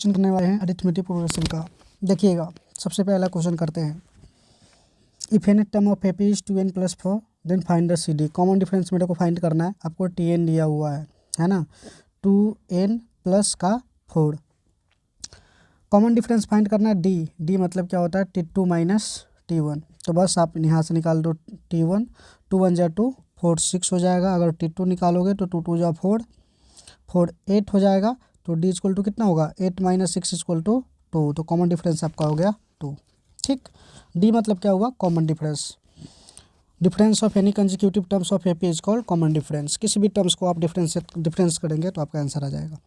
Question करने वाले हैं अरिथमेटिक प्रोग्रेशन का। देखिएगा, सबसे पहला क्वेश्चन करते हैं। If n term of AP is 2n + 4 then find the C D. Common difference मेरे को फाइंड करना है। आपको tn दिया हुआ है ना, 2n + का 4। कॉमन डिफरेंस फाइंड करना है डी मतलब क्या होता है t2 - t1। तो बस आप यहाँ से निकाल दो t1, 2 × 1 = 2, 4 6 हो जाएगा। अगर t2 निकालोगे तो 2 × 2 = 4, 4 8 हो जाएगा। तो d = कितना होगा 8 - 6 = 2। तो कॉमन डिफरेंस आपका हो गया 2। ठीक, डी मतलब क्या हुआ common difference of any consecutive terms of AP is called common difference. किसी भी टर्म्स को आप डिफरेंस करेंगे तो आपका आंसर आ जाएगा।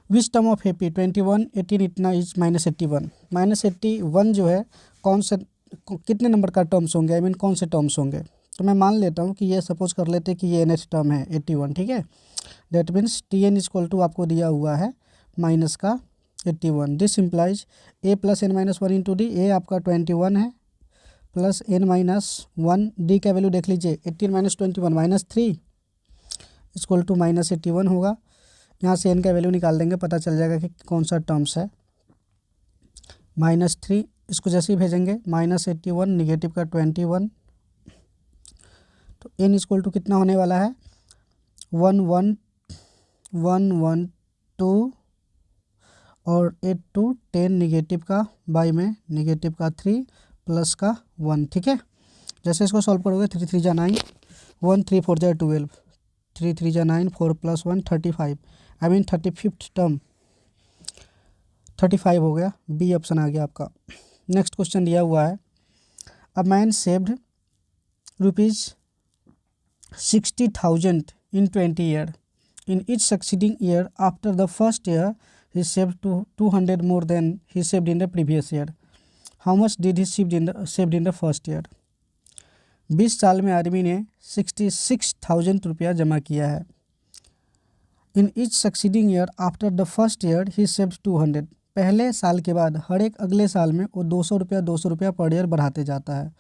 विच टर्म ऑफ एपी 21 18 इतना इज -81। -81 जो है कौन से कितने नंबर का टर्म्स होंगे, आई मीन कौन से टर्म्स होंगे। तो मैं मान लेता हूँ कि ये सपोज कर लेते कि ये nth टर्म है 81। ठीक है, दैट मीन्स tn = आपको दिया हुआ है माइनस का 81। This implies a + n - 1 × d। ए आपका 21 है प्लस n - 1। डी का वैल्यू देख लीजिए 18 - 21 -3 = -81 होगा। यहाँ से n का वैल्यू निकाल देंगे, पता चल जाएगा कि कौन सा टर्म्स है। -3 इसको जैसे ही भेजेंगे -81 निगेटिव का 21। तो n = कितना होने वाला है 11112 और 8 2 10 निगेटिव का बाई में निगेटिव का 3 प्लस का 1। ठीक है, जैसे इसको सॉल्व करोगे 3 3 × 9, 1 3 4 × 12, 3 3 × 9, 4 + 1 35, आई मीन 35th टर्म 35 हो गया। बी ऑप्शन आ गया आपका। नेक्स्ट क्वेश्चन दिया हुआ है a man saved ₹60,000 in 20 years. In each succeeding year after the first year, he saved 200 more than he saved in the previous year. How much did he saved in the first year? 20 साल में आदमी ने 66,000 रुपया जमा किया है। In each succeeding year after the first year he saved 200। पहले साल के बाद हर एक अगले साल में वो 200 रुपया पर ईयर बढ़ाते जाता है।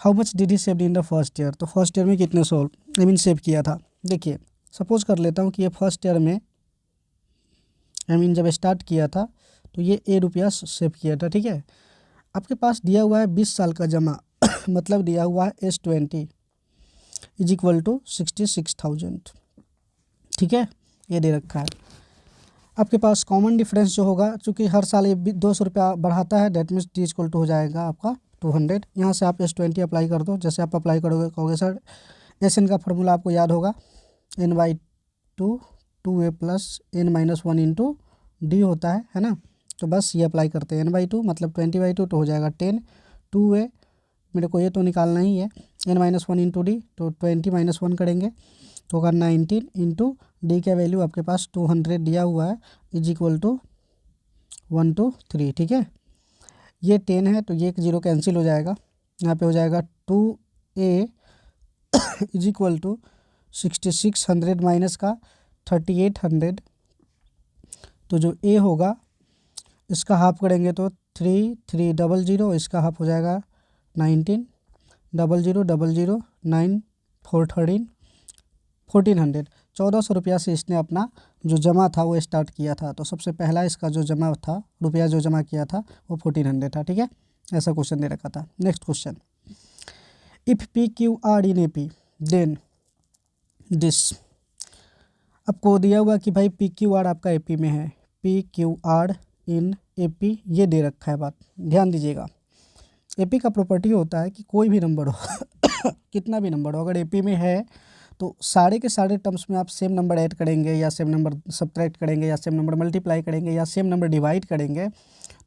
How much did he saved in the first year. तो फर्स्ट ईयर में कितने सेव किया था। देखिए, सपोज कर लेता हूँ कि ये फर्स्ट ईयर में जब स्टार्ट किया था तो ये ₹a सेव किया था। ठीक है, आपके पास दिया हुआ है 20 साल का जमा मतलब दिया हुआ है S20 = 66,000। ठीक है, ये दे रखा है। आपके पास कॉमन डिफरेंस जो होगा, चूँकि हर साल ये 200 रुपया बढ़ाता है, दैट मीन्स d = हो जाएगा आपका 200। यहाँ से आप S20 अप्लाई कर दो। जैसे आप अप्लाई करोगे कहोगे सर SN का फार्मूला आपको याद होगा n/2 2a + n - 1 × d होता है ना। तो बस ये अप्लाई करते हैं n/2 मतलब 20/2 तो हो जाएगा 10। 2a मेरे को ये तो निकालना ही है, n - 1 × d तो 20 - 1 करेंगे तो होगा 19 × d का वैल्यू आपके पास 200 दिया हुआ है = 1 2 3। ठीक है, ये 10 है तो ये एक 0 कैंसिल हो जाएगा। यहाँ पे हो जाएगा 2a = 6600 माइनस का 3800। तो जो a होगा इसका हाफ करेंगे तो 3 3 0 0, इसका हाफ हो जाएगा 19 0 0 0 0 9 4 13 1400। 1400 रुपया से इसने अपना जो जमा था वो स्टार्ट किया था। तो सबसे पहला इसका जो जमा था रुपया जो जमा किया था वो 1400 था। ठीक है, ऐसा क्वेश्चन दे रखा था। Next question, if PQR in AP then this. आपको दिया हुआ कि भाई PQR आपका AP में है, PQR इन AP ये दे रखा है। बात ध्यान दीजिएगा, AP का प्रॉपर्टी होता है कि कोई भी नंबर हो कितना भी नंबर हो, अगर AP में है तो सारे के सारे टर्म्स में आप सेम नंबर ऐड करेंगे या सेम नंबर सब्ट्रैक्ट करेंगे या सेम नंबर मल्टीप्लाई करेंगे या सेम नंबर डिवाइड करेंगे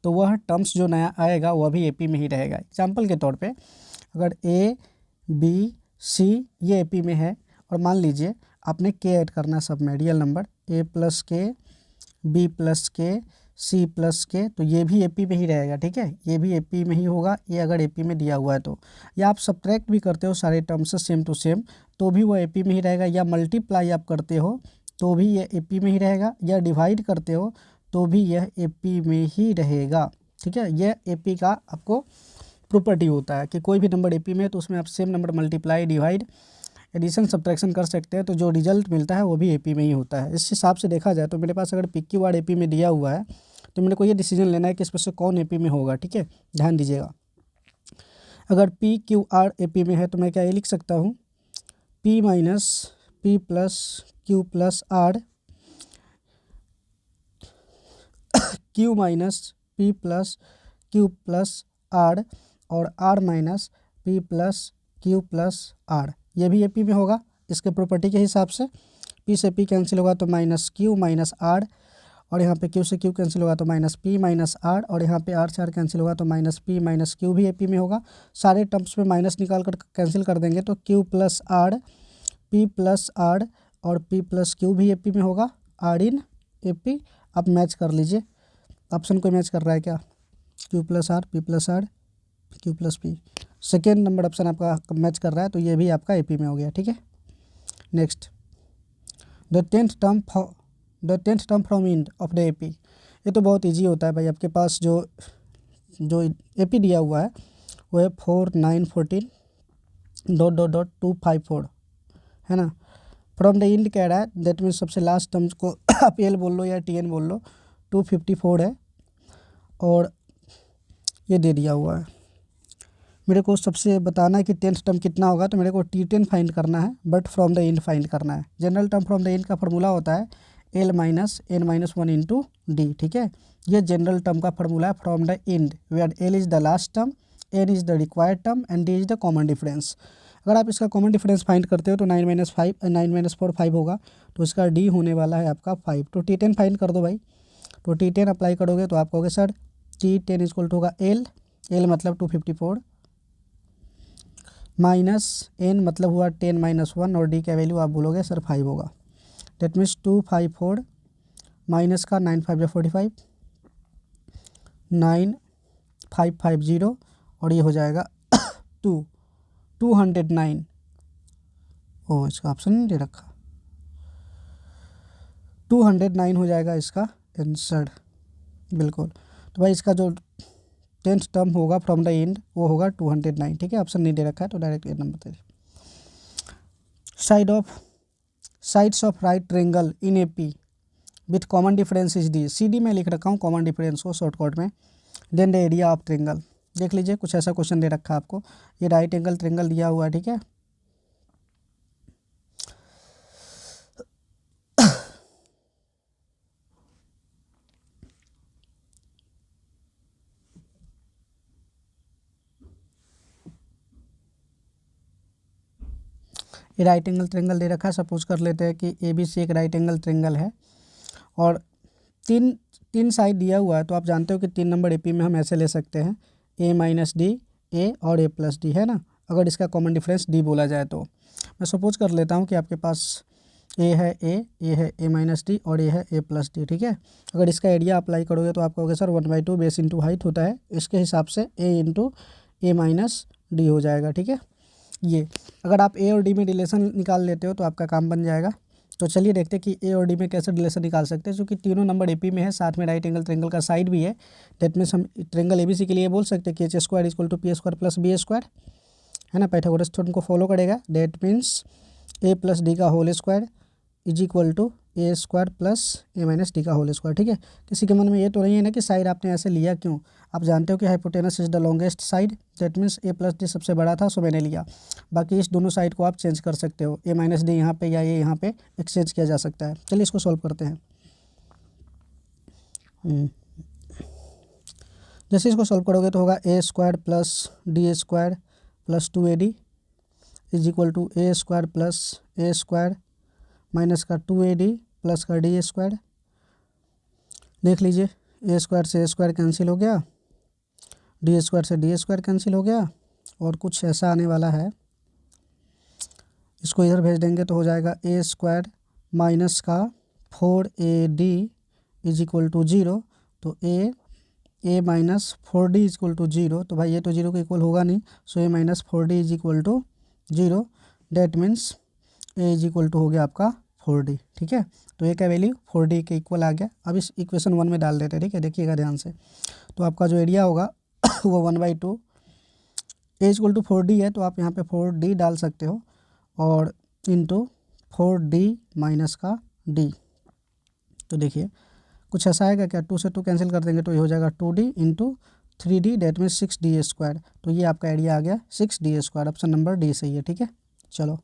तो वह टर्म्स जो नया आएगा वह भी AP में ही रहेगा। एग्जाम्पल के तौर पे अगर A B C ये AP में है और मान लीजिए आपने K ऐड करना सब में real number A + K B + K C + K तो ये भी AP में ही रहेगा। ठीक है, ये भी AP में ही होगा, ये अगर AP में दिया हुआ है तो। या आप सब्ट्रैक्ट भी करते हो सारे टर्म्स से सेम टू सेम तो भी वो AP में ही रहेगा, या मल्टीप्लाई आप करते हो तो भी ये AP में ही रहेगा, या डिवाइड करते हो तो भी यह AP में ही रहेगा। ठीक है, यह AP का आपको प्रॉपर्टी होता है कि कोई भी नंबर AP में है तो उसमें आप same number multiply divide addition subtraction कर सकते हैं, तो जो रिजल्ट मिलता है वो भी एपी में ही होता है। इस हिसाब से देखा जाए तो मेरे पास अगर PQ आर एपी में दिया हुआ है तो मेरे को ये डिसीजन लेना है कि इसमें से कौन एपी में होगा। ठीक है, ध्यान दीजिएगा। अगर PQ आर एपी में है तो मैं क्या ये लिख सकता हूँ, P minus P plus Q plus R, Q minus P plus Q plus R, और R minus P plus Q plus R, ये भी एपी में होगा। इसके प्रॉपर्टी के हिसाब से P से P कैंसिल होगा तो माइनस Q माइनस आर, और यहाँ पे Q से Q कैंसिल होगा तो माइनस P माइनस आर, और यहाँ पे R से R कैंसिल होगा तो माइनस P माइनस Q भी एपी में होगा। सारे टर्म्स में माइनस निकाल कर कैंसिल कर देंगे तो Q plus R, P plus R और P प्लस Q भी एपी में होगा। R in AP. आप मैच कर लीजिए, ऑप्शन को मैच कर रहा है क्या, Q plus R, P plus R, Q plus P। Second number option आपका मैच कर रहा है तो ये भी आपका एपी में हो गया। ठीक है, next, the tenth term from end of the AP. ये तो बहुत इजी होता है भाई, आपके पास जो एपी दिया हुआ है वो है 4914 ... 254 है ना। फ्रॉम द इंड कह रहा है, दैट मीन्स सबसे लास्ट टर्म्स को आप एल बोल लो या TN बोल लो, 254 है और ये दे दिया हुआ है। मेरे को सबसे बताना है कि टेंथ टर्म कितना होगा, तो मेरे को T10 फाइंड करना है, but from the end find करना है। General term from the end का फार्मूला होता है L minus N minus 1 into D. ठीक है, ये जनरल टर्म का फार्मूला है from the end, where L is the last term, N is the required term and D is the common difference. अगर आप इसका कॉमन डिफरेंस फाइंड करते हो तो 9 माइनस 4 5 होगा, तो इसका D होने वाला है आपका 5। तो T10 फाइंड कर दो भाई, तो T10 अप्लाई करोगे तो आप कहोगे सर T10 इक्वल टू होगा L मतलब 254 माइनस N मतलब हुआ 10 माइनस 1, और D का वैल्यू आप बोलोगे सर 5 होगा। डेट मीन्स 254 माइनस का 9 5 या 45, 9550, और ये हो जाएगा 209। ओ, इसका ऑप्शन नहीं दे रखा, 209 हो जाएगा इसका आंसर, बिल्कुल। तो भाई इसका जो टेंथ टर्म होगा फ्रॉम द एंड वो होगा 209। ठीक है, ऑप्शन नहीं दे रखा है तो डायरेक्ट ये नंबर दे। Sides of right triangle in AP with common difference is D. CD में लिख रखा हूँ कॉमन डिफरेंस को शॉर्टकट में। Then the area of triangle, देख लीजिए कुछ ऐसा क्वेश्चन दे रखा है आपको, ये राइट एंगल ट्रायंगल दिया हुआ है। ठीक है, ये राइट एंगल ट्रायंगल दे रखा है। सपोज कर लेते हैं कि ABC एक राइट एंगल ट्रायंगल है और तीन साइड दिया हुआ है, तो आप जानते हो कि 3 नंबर एपी में हम ऐसे ले सकते हैं A माइनस डी, A और A प्लस डी, है ना। अगर इसका कॉमन डिफरेंस D बोला जाए तो मैं सपोज कर लेता हूँ कि आपके पास A है A माइनस डी और A है A प्लस डी। ठीक है, अगर इसका एरिया अप्लाई करोगे तो आप कहोगे सर 1/2 बेस इंटू हाइट होता है, इसके हिसाब से A into A minus D हो जाएगा। ठीक है, ये अगर आप A और D में रिलेशन निकाल लेते हो तो आपका काम बन जाएगा। तो चलिए देखते हैं कि A और D में कैसे रिलेशन निकाल सकते हैं, क्योंकि तीनों नंबर एपी में है, साथ में राइट एंगल ट्रायंगल का साइड भी है। दैट मीन्स हम ट्रायंगल ABC के लिए बोल सकते हैं कि H² equal to P² plus B², है ना। पाइथागोरस थ्योरम को फॉलो करेगा। That means A plus d का whole square is equal to A² plus A minus d का होल स्क्वायर। ठीक है, किसी के मन में ये तो नहीं है ना कि साइड आपने ऐसे लिया क्यों। आप जानते हो कि hypotenuse is the longest side, that means A plus D सबसे बड़ा था, सो मैंने लिया। बाकी इस दोनों साइड को आप चेंज कर सकते हो, A माइनस डी यहाँ पे या A यहाँ पे एक्सचेंज किया जा सकता है। चलिए इसको सॉल्व करते हैं। जैसे इसको सॉल्व करोगे तो होगा A² plus D² plus 2AD is equal to A² plus A² minus का 2AD प्लस का D²। देख लीजिए A² से A² कैंसिल हो गया, D² से D² कैंसिल हो गया, और कुछ ऐसा आने वाला है, इसको इधर भेज देंगे तो हो जाएगा A² माइनस का 4AD इज इक्वल टू 0। तो A minus 4D is equal to 0, तो भाई ये तो 0 के इक्वल होगा नहीं, so A minus 4D is equal to 0। That means A is equal to हो गया आपका 4D। ठीक है, तो A का वैल्यू 4D के इक्वल आ गया। अब इस इक्वेशन 1 में डाल देते हैं। ठीक है, देखिएगा ध्यान से, तो आपका जो एरिया होगा वो 1/2, A इक्वल टू 4D है, तो आप यहाँ पे 4D डाल सकते हो, और इंटू 4d माइनस का d। तो देखिए कुछ ऐसा आएगा क्या, 2 से 2 कैंसिल कर देंगे तो ये हो जाएगा 2d into 3d, that means 6d square. तो ये आपका आइडिया आ गया 6d square, option number D सही है। ठीक है, चलो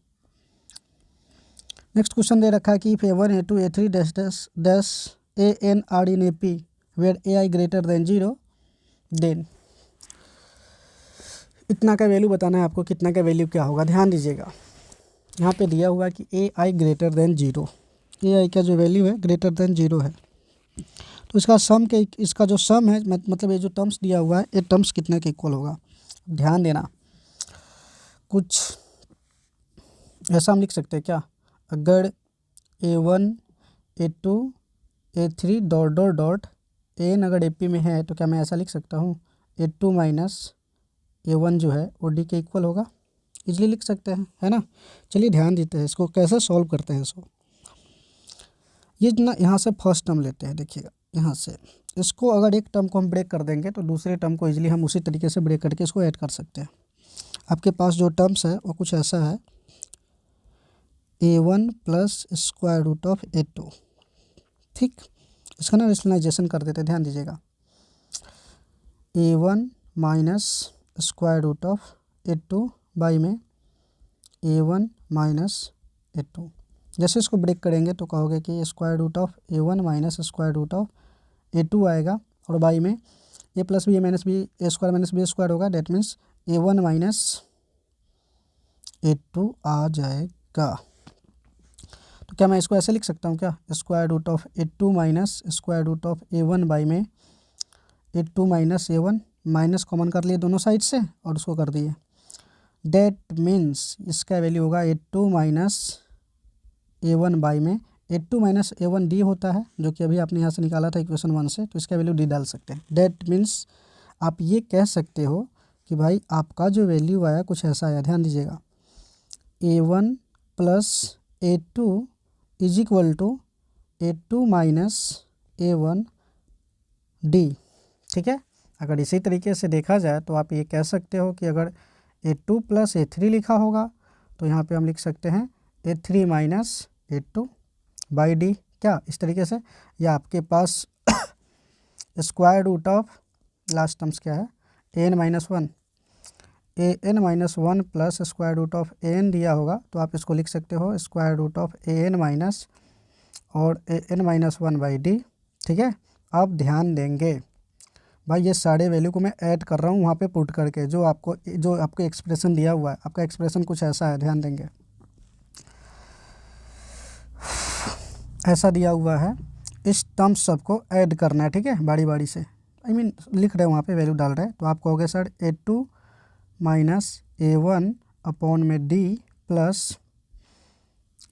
नेक्स्ट क्वेश्चन दे रखा है कि A1 A2 A3 dash dash dash AN are in AP where AI greater than 0 then. इतना का वैल्यू बताना है आपको, कितना का वैल्यू क्या होगा। ध्यान दीजिएगा यहाँ पे दिया हुआ है कि AI ग्रेटर देन 0, AI का जो वैल्यू है ग्रेटर देन 0 है। तो इसका जो सम है मतलब ये जो टर्म्स दिया हुआ है, ये टर्म्स कितने के इक्वल होगा। ध्यान देना, कुछ ऐसा हम लिख सकते हैं क्या, अगर A1 A2 A3 dot dot dot AN अगर AP में है तो क्या मैं ऐसा लिख सकता हूँ A2 माइनस A1 जो है वो D के इक्वल होगा। इजली लिख सकते हैं, है ना। चलिए ध्यान देते हैं इसको कैसे सॉल्व करते हैं। इसको ये ना यहाँ से फर्स्ट टर्म लेते हैं, देखिएगा यहाँ से इसको अगर एक टर्म को हम ब्रेक कर देंगे तो दूसरे टर्म को इजीली हम उसी तरीके से ब्रेक करके इसको ऐड कर सकते हैं। आपके पास जो टर्म्स है वो कुछ ऐसा है, A1 plus square root of A2। ठीक, इसका ना रेशनलाइजेशन कर देते हैं, ध्यान दीजिएगा। A1 minus square root of A2 by में A1 माइनस A2। जैसे इसको ब्रेक करेंगे तो कहोगे कि square root of A1 minus square root of A2 आएगा, और बाई में A plus b a minus b a square minus b square होगा, that means A1 minus A2 आ जाएगा। तो क्या मैं इसको ऐसे लिख सकता हूँ क्या, square root of A2 minus square root of A1 by में A2 minus A1, minus common कर लिए दोनों साइड से और उसको कर दिए, डेट मीन्स इसका वैल्यू होगा A2 माइनस A1 बाई में A2 माइनस A1 D होता है, जो कि अभी आपने यहाँ से निकाला था इक्वेशन 1 से, तो इसका वैल्यू D डाल सकते हैं। डेट मीन्स आप ये कह सकते हो कि भाई आपका जो वैल्यू आया कुछ ऐसा आया। ध्यान दीजिएगा, A1 plus A2 is equal to A2 minus A1 D। ठीक है, अगर इसी तरीके से देखा जाए तो आप ये कह सकते हो कि अगर A2 प्लस A3 लिखा होगा तो यहाँ पे हम लिख सकते हैं A3 minus A2 by D, क्या इस तरीके से। या आपके पास square root of last terms क्या है, AN minus 1, AN minus 1 plus square root of AN दिया होगा तो आप इसको लिख सकते हो square root of AN minus और AN माइनस 1 बाई D। ठीक है, अब ध्यान देंगे भाई ये सारे वैल्यू को मैं ऐड कर रहा हूँ वहाँ पे पुट करके, जो आपको एक्सप्रेशन दिया हुआ है, आपका एक्सप्रेशन कुछ ऐसा है। ध्यान देंगे, ऐसा दिया हुआ है, इस टर्म्स सबको ऐड करना है। ठीक है, बारी बारी से लिख रहे हैं वहाँ पे वैल्यू डाल रहे हैं। तो आप कहोगे sir A2 minus A1 upon में D plus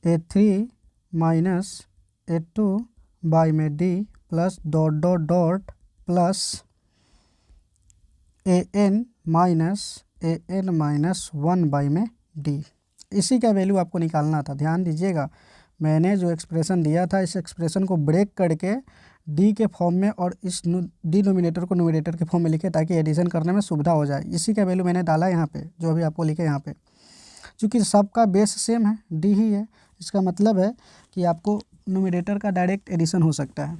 A3 minus A2 by में D plus dot dot dot plus AN minus 1 by में D। इसी का वैल्यू आपको निकालना था। ध्यान दीजिएगा, मैंने जो एक्सप्रेशन दिया था इस एक्सप्रेशन को ब्रेक करके D के फॉर्म में और इस डिनोमिनेटर को न्यूमरेटर के फॉर्म में लिखे ताकि एडिशन करने में सुविधा हो जाए। इसी का वैल्यू मैंने डाला यहाँ पे, जो अभी आपको लिखे यहाँ पे। क्योंकि सबका बेस सेम है, D ही है, इसका मतलब है कि आपको न्यूमरेटर का डायरेक्ट एडिशन हो सकता है।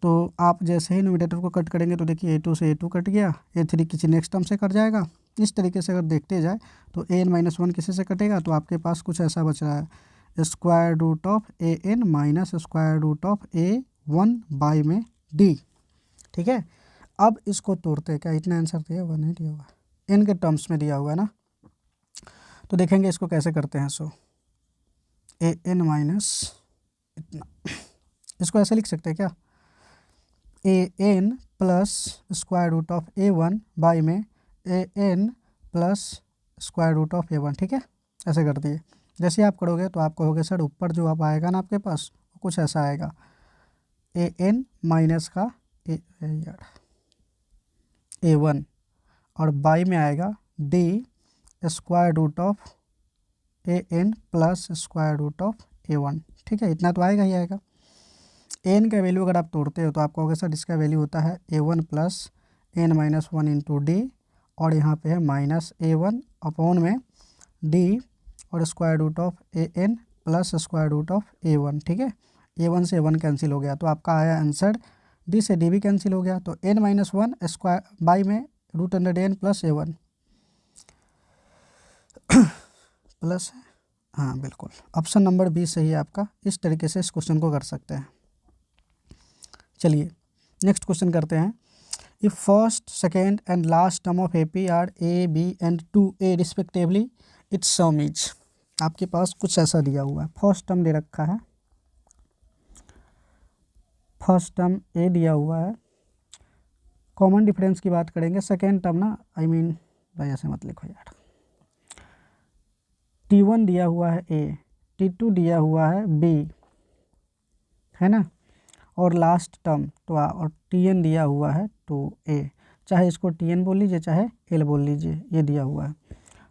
तो आप जैसे ही न्यूमरेटर को कट करेंगे तो देखिए A2 से A2 कट गया, A3 किसी नेक्स्ट टर्म से कट जाएगा। इस तरीके से अगर देखते जाए तो AN माइनस 1 किसी से कटेगा तो आपके पास कुछ ऐसा बच रहा है, square root of AN minus square root of A1 by में D। ठीक है, अब इसको तोड़ते हैं। क्या इतना आंसर दिया हुआ, नहीं दिया हुआ, N के टर्म्स में दिया हुआ है ना। तो देखेंगे इसको कैसे करते हैं। सो AN माइनस इतना, इसको ऐसे लिख सकते हैं क्या, AN plus square root of A1 by में AN plus square root of A1। ठीक है, ऐसे कर दिए। जैसे आप करोगे तो आप कहोगे सर ऊपर जो आप आएगा ना आपके पास वो कुछ ऐसा आएगा, AN माइनस का A1 और बाई में आएगा D square root of AN plus square root of A1। ठीक है, इतना तो आएगा ही आएगा। N का वैल्यू अगर आप तोड़ते हो तो आप कहोगे सर इसका वैल्यू होता है A1 plus N minus 1 into D, और यहाँ पे है माइनस A1 अपॉन में D और square root of an plus square root of a1, ठीक है। a1 से a1 कैंसिल हो गया तो आपका आया आंसर d से d भी कैंसिल हो गया, तो n-1 स्क्वायर बाई में √n प्लस a1 प्लस, हाँ बिल्कुल ऑप्शन नंबर बी सही है आपका। इस तरीके से इस क्वेश्चन को कर सकते हैं। चलिए नेक्स्ट क्वेश्चन करते हैं। If first second and last term of AP are a b and 2a respectively, its sum is. आपके पास कुछ ऐसा दिया हुआ है, फर्स्ट टर्म दे रखा है, फर्स्ट टर्म a दिया हुआ है, कॉमन डिफरेंस की बात करेंगे, सेकेंड टर्म ना भाई ऐसे मत लिखो यार, T1 दिया हुआ है a, T2 दिया हुआ है b, है ना, और लास्ट टर्म तो और Tn दिया हुआ है 2a, चाहे इसको Tn बोल लीजिए चाहे L बोल लीजिए, ये दिया हुआ है।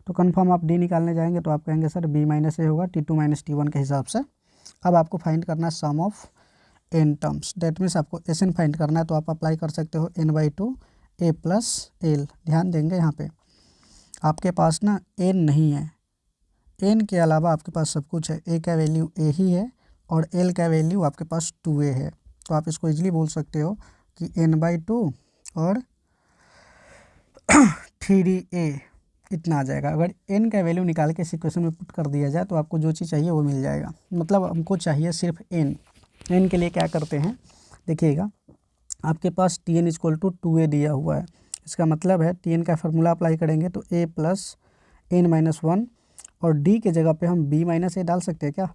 तो कंफर्म आप D निकालने जाएंगे तो आप कहेंगे सर b माइनस a होगा T2 माइनस T1 के हिसाब से। अब आपको फाइंड करना है sum of n terms, that means आपको Sn फाइंड करना है, तो आप अप्लाई कर सकते हो n/2 a प्लस L। ध्यान देंगे यहाँ पे आपके पास ना n नहीं है, n के अलावा आपके पास सब कुछ है, a का वैल्यू a ही है और L का वैल्यू आपके पास 2a है, तो आप इसको इजीली बोल सकते हो कि n/2 और 3a इतना आ जाएगा। अगर n का वैल्यू निकाल के इस इक्वेशन में पुट कर दिया जाए तो आपको जो चीज़ चाहिए वो मिल जाएगा। मतलब हमको चाहिए सिर्फ n के लिए क्या करते हैं, देखिएगा आपके पास Tn = 2a दिया हुआ है, इसका मतलब है Tn का फार्मूला अप्लाई करेंगे तो a प्लस n-1 और d के जगह पे हम b माइनस a डाल सकते हैं क्या,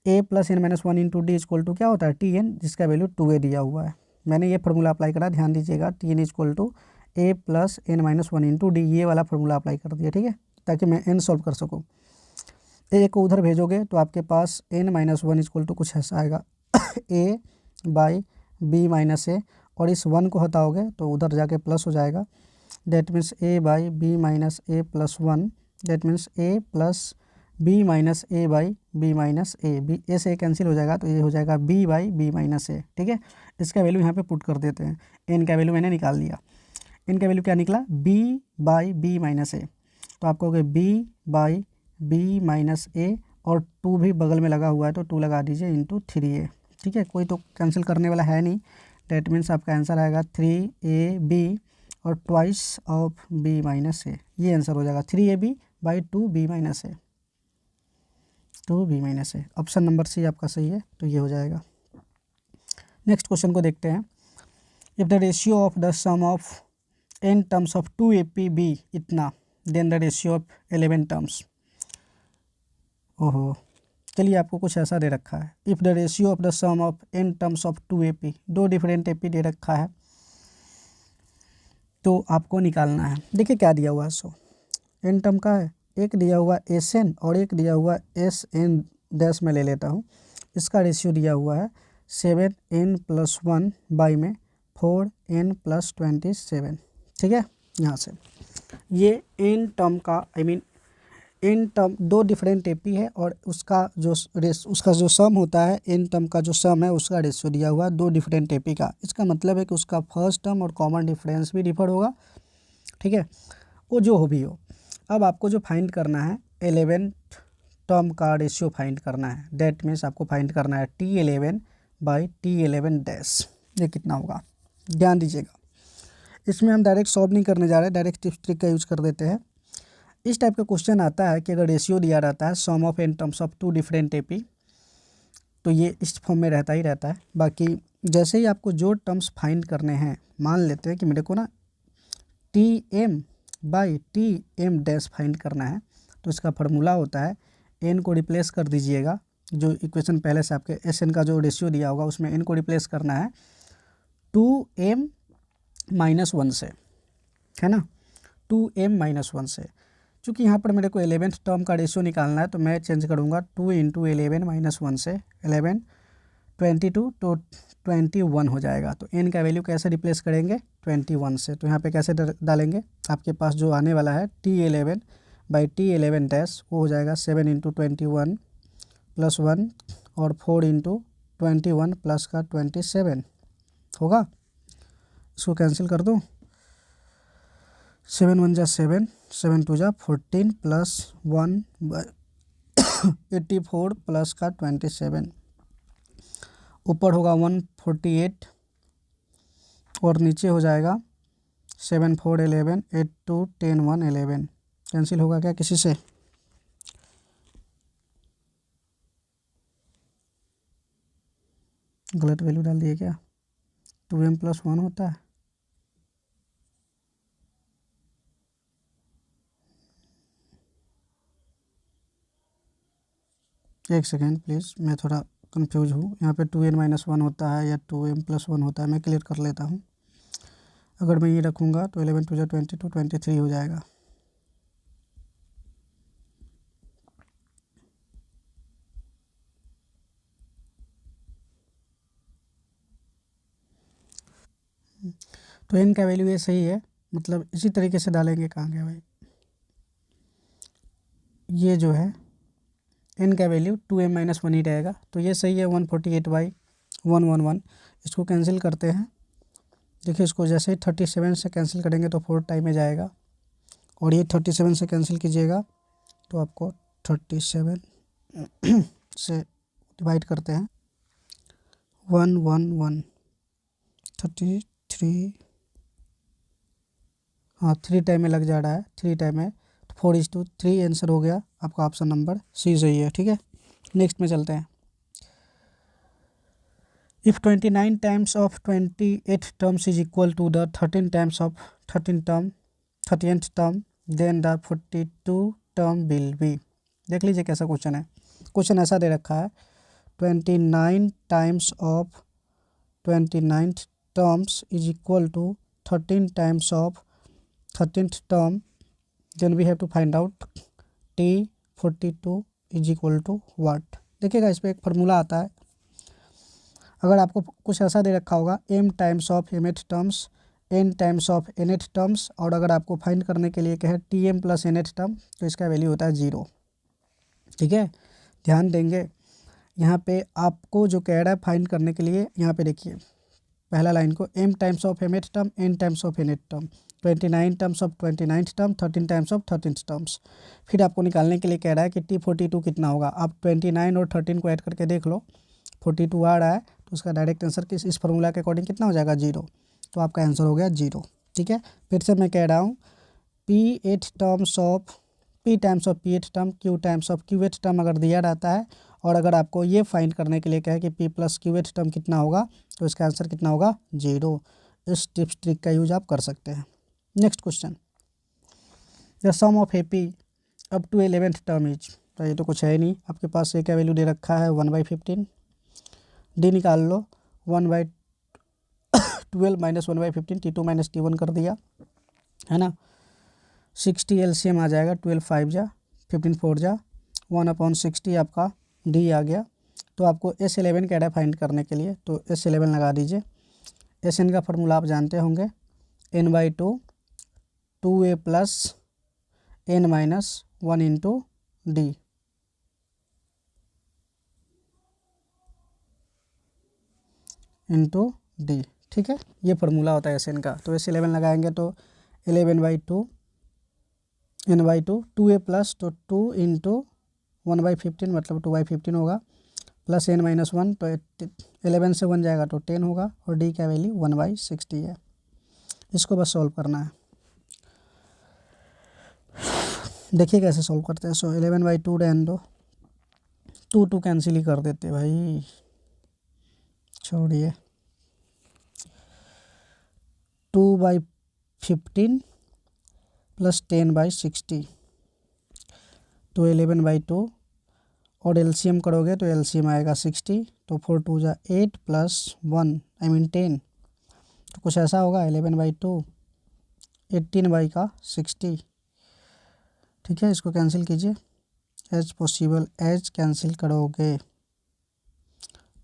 a plus n-1 into D = क्या होता है Tn, जिसका वैल्यू 2a दिया हुआ है। मैंने ये फार्मूला अप्लाई करा, ध्यान दीजिएगा, Tn = a plus n-1 into D, ये वाला फार्मूला अप्लाई कर दिया, ठीक है, ताकि मैं n सॉल्व कर सकूँ। a को उधर भेजोगे तो आपके पास n-1 = कुछ ऐसा आएगा a by b minus a, और इस 1 को हटाओगे तो उधर जाके प्लस हो जाएगा, date means a by b minus a plus 1, date means a plus b minus a by b minus a, b a से कैंसिल हो जाएगा तो ये हो जाएगा b by b minus a, ठीक है। इसका वैल्यू यहाँ पे पुट कर देते हैं, n का वैल्यू मैंने निकाल लिया, n का वैल्यू क्या निकला b by b minus a, तो आप कहोगे b by b minus a और 2 भी बगल में लगा हुआ है तो 2 लगा दीजिए इंटू 3a, ठीक है, कोई तो कैंसिल करने वाला है नहीं, डेट मीन्स आपका आंसर आएगा 3ab और twice of b minus a, ये आंसर हो जाएगा 3ab by 2b minus a, 2b minus a। Option number C आपका सही है, तो ये हो जाएगा। नेक्स्ट क्वेश्चन को देखते हैं। If the ratio of the sum of n terms of 2AP b इतना, then the ratio of 11 terms. ओहो, चलिए आपको कुछ ऐसा दे रखा है, if the ratio of the sum of n terms of 2AP, दो डिफरेंट AP दे रखा है तो आपको निकालना है। देखिए क्या दिया हुआ है, सो n टर्म का है, एक दिया हुआ Sn और एक दिया हुआ Sn डैश में ले लेता हूँ, इसका रेशियो दिया हुआ है 7n + 1 बाई में 4n + 27, ठीक है। यहाँ से ये n टर्म का n टर्म दो डिफरेंट AP है और उसका जो सम होता है, n टर्म का जो सम है उसका रेशियो दिया हुआ है दो डिफरेंट AP का। इसका मतलब है कि उसका फर्स्ट टर्म और कॉमन डिफरेंस भी डिफर होगा, ठीक है, वो जो हो भी हो। अब आपको जो फाइंड करना है 11 टर्म का रेशियो फाइंड करना है, डेट मीन्स आपको फाइंड करना है T11 बाई T11 डैश, ये कितना होगा, ध्यान दीजिएगा। इसमें हम डायरेक्ट सॉल्व नहीं करने जा रहे, डायरेक्ट टिप्स ट्रिक का यूज़ कर देते हैं। इस टाइप का क्वेश्चन आता है कि अगर रेशियो दिया रहता है sum of n terms of 2 different AP, तो ये इस फॉर्म में रहता ही रहता है। बाकी जैसे ही आपको जो टर्म्स फाइंड करने हैं, मान लेते हैं कि मेरे को ना Tm by Tm dash find करना है, तो इसका फार्मूला होता है, n को रिप्लेस कर दीजिएगा, जो इक्वेशन पहले से आपके Sn का जो रेशियो दिया होगा उसमें n को रिप्लेस करना है 2m - 1 से, है ना, 2m - 1 से। चूँकि यहाँ पर मेरे को 11th टर्म का रेशियो निकालना है तो मैं चेंज करूँगा 2 × 11 - 1 से, 11 22 तो 21 हो जाएगा। तो n का वैल्यू कैसे रिप्लेस करेंगे 21 से, तो यहाँ पे कैसे डालेंगे, आपके पास जो आने वाला है T11 बाई T11 डैश, वो हो जाएगा 7 × 21 + 1 और 4 × 21 प्लस का 27 होगा। इसको कैंसिल कर दूँ, 7 × 1 = 7, 7 × 2 = 14 + 1 84 प्लस का 27, ऊपर होगा 148 और नीचे हो जाएगा 7 4 11, 8 2 10 1 11। कैंसिल होगा क्या किसी से? गलत वैल्यू डाल दिए क्या? 2m + 1 होता है। एक सेकेंड प्लीज़, मैं थोड़ा कंफ्यूज हूँ। यहाँ पे 2n - 1 होता है या 2m + 1 होता है, मैं क्लियर कर लेता हूँ। अगर मैं ये रखूँगा तो 11 2 22 23 हो जाएगा। तो n का वैल्यू ये सही है, मतलब इसी तरीके से डालेंगे। कहाँ गया भाई? ये जो है n का वैल्यू 2m - 1 ही रहेगा, तो ये सही है। 148/111, इसको कैंसिल करते हैं। देखिए इसको जैसे ही 37 से कैंसिल करेंगे तो 4 टाइम में जाएगा, और ये 37 से कैंसिल कीजिएगा तो आपको 37 से डिवाइड करते हैं 111 33, हाँ 3 टाइम में लग जा रहा है, 3 टाइम में 4:3 आंसर हो गया आपका। ऑप्शन नंबर सी सही है। ठीक है, नेक्स्ट में चलते हैं। If 29 times of 28 terms is equal to the 13 times of 30th term, then the 42 term will be. देख लीजिए कैसा क्वेश्चन है। क्वेश्चन ऐसा दे रखा है, 29 times of 29th terms is equal to 13 times of 13th term, then we have to find out T42 is equal to what. देखिएगा इस पर एक फार्मूला आता है। अगर आपको कुछ ऐसा दे रखा होगा, m times of mth terms, n times of nth terms, और अगर आपको फाइंड करने के लिए कहे Tm + nth टर्म, तो इसका वैल्यू होता है 0। ठीक है, ध्यान देंगे। यहाँ पे आपको जो कह रहा है फाइंड करने के लिए, यहाँ पे देखिए पहला लाइन को, m times of mth term, n times of nth term, 29 times of 29th term, 13 times of 13th terms. फिर आपको निकालने के लिए कह रहा है कि T42 कितना होगा। आप 29 और 13 को ऐड करके देख लो, 42 आ रहा है, तो उसका डायरेक्ट आंसर इस फार्मूला के अकॉर्डिंग कितना हो जाएगा? 0। तो आपका आंसर हो गया 0। ठीक है, फिर से मैं कह रहा हूँ, P8 times of P8 term, Q times of Q8 term अगर दिया रहता है, और अगर आपको ये फाइंड करने के लिए कहे कि P + Q8 टर्म कितना होगा, तो इसका आंसर कितना होगा? 0। इस टिप्स ट्रिक का यूज आप कर सकते हैं। Next question, the sum of AP up to 11th term is. तो ये तो कुछ है ही नहीं, आपके पास ए का वैल्यू दे रखा है 1/15। डी निकाल लो, 1/12 - 1/15, T2 - T1 कर दिया, है ना। 60 LCM आ जाएगा, 12 5 जा, 15 4 जा, 1/60 आपका डी आ गया। तो आपको S11 कह रहा है फाइंड करने के लिए, तो S11 लगा दीजिए। SN का फार्मूला आप जानते होंगे, n/2 2a + n - 1 × d। Into D. ठीक है, ये फार्मूला होता है SN का। तो S11 लगाएंगे तो 11/2 n/2 2a + तो 2 × 1/15 मतलब 2/15 होगा, प्लस n - 1, तो 11 से 1 जाएगा तो 10 होगा, और डी का वैल्यू 1/60 है। इसको बस सॉल्व करना है। देखिए कैसे सॉल्व करते हैं। सो 11/2 रहने दो, 2 कैंसिल ही कर देते भाई, छोड़िए। 2/15 + 10/60, तो 11/2, और LCM करोगे तो LCM आएगा 60, तो 4 2 जा 8 + 1 I mean 10, तो कुछ ऐसा होगा 11/2 18/60। ठीक है, इसको कैंसिल कीजिए एज पॉसिबल एज कैंसिल करोगे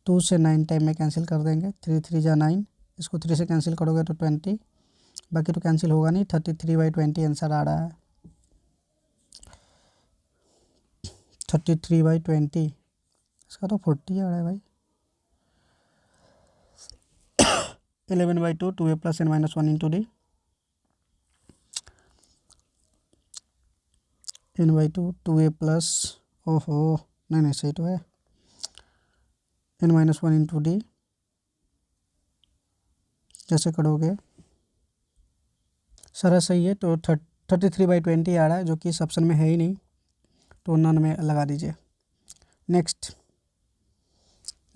2 से 9 टाइम में कैंसिल कर देंगे, 3 3 जा 9, इसको 3 से कैंसिल करोगे तो 20, बाकी तो कैंसिल होगा नहीं। 33/20 आंसर आ रहा है, 33/20। इसका तो 40 आ रहा है भाई। 11/2 2a + n - 1 × d, n/2 2a + ओहो नहीं सही तो है, n-1 इंटू डी जैसे करोगे सारा सही है। तो 33/20 आ रहा है, जो कि इस ऑप्शन में है ही नहीं, तो नन में लगा दीजिए। Next,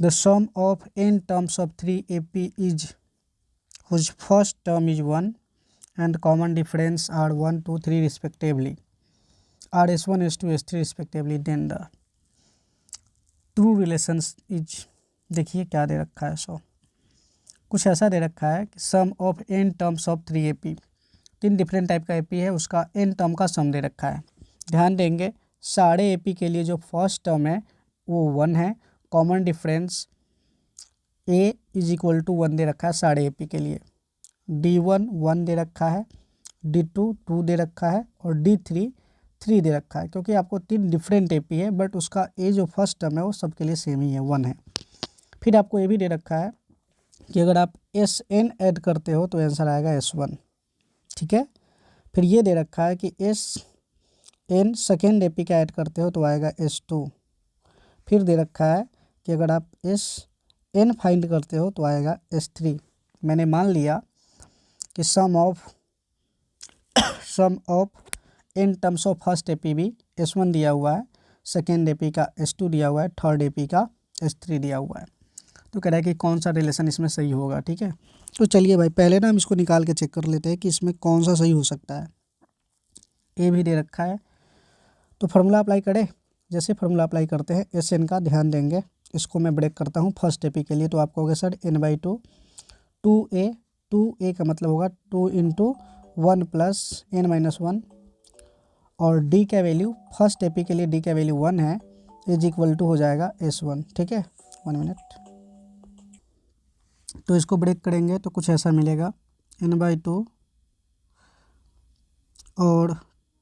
the sum of n terms of 3AP is whose first term is 1 and common difference are 1, 2, 3 respectively, are S1, S2, S3 respectively, then the true relations is, देखिए क्या दे रखा है। सो कुछ ऐसा दे रखा है कि sum of n terms of 3AP, 3 different type का AP है, उसका n टर्म का सम दे रखा है। ध्यान देंगे सारे AP के लिए जो फर्स्ट टर्म है वो 1 है, common difference A is equal to 1 दे रखा है सारे AP के लिए, D1 1 दे रखा है, D2 2 दे रखा है और D3 3 दे रखा है, क्योंकि आपको 3 डिफरेंट AP है बट उसका A जो फर्स्ट टर्म है वो सबके लिए सेम ही है, 1 है। फिर आपको ये भी दे रखा है कि अगर आप SN ऐड करते हो तो आंसर आएगा S1, ठीक है। फिर ये दे रखा है कि SN सेकेंड AP का ऐड करते हो तो आएगा S2। फिर दे रखा है कि अगर आप SN फाइंड करते हो तो आएगा S3। मैंने मान लिया कि sum of n terms of first AP भी S1 दिया हुआ है, सेकेंड AP का S2 दिया हुआ है, थर्ड AP का S3 दिया हुआ है। तो कह रहा है कि कौन सा रिलेशन इसमें सही होगा, ठीक है। तो चलिए भाई पहले ना हम इसको निकाल के चेक कर लेते हैं कि इसमें कौन सा सही हो सकता है। ए भी दे रखा है, तो फार्मूला अप्लाई करें। जैसे फार्मूला अप्लाई करते हैं SN का ध्यान देंगे, इसको मैं ब्रेक करता हूँ फर्स्ट AP के लिए। तो आपको होगा सर n/2, 2a का मतलब होगा 2 इंटू 1 प्लस n-1, और d का वैल्यू फर्स्ट AP के लिए d का वैल्यू 1 है, इज इक्वल टू हो जाएगा S1, ठीक है। 1 मिनट, तो इसको ब्रेक करेंगे तो कुछ ऐसा मिलेगा, n/2 और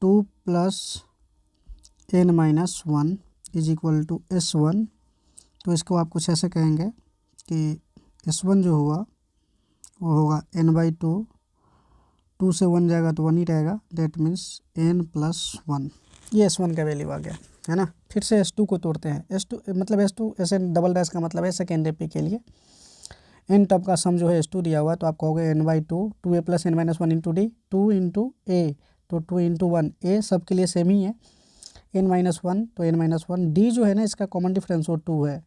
2 plus n-1 is equal to S1। तो इसको आप कुछ ऐसे कहेंगे कि S1 जो हुआ वो होगा n/2, 2 से 1 जाएगा तो 1 ही रहेगा, डेट मीन्स n+1। ये S1 का वैल्यू आ गया है ना। फिर से S2 को तोड़ते हैं, S2 मतलब S2 SN डबल डैश का मतलब है सेकेंड AP के लिए n टर्म का सम जो है S2 दिया हुआ है, तो आप कहोगे n/2, 2a plus n-1 into d, 2 into a, तो 2 इंटू 1, ए सबके लिए सेम ही है, n-1 तो n-1, डी जो है ना इसका कॉमन डिफरेंस वो 2 है,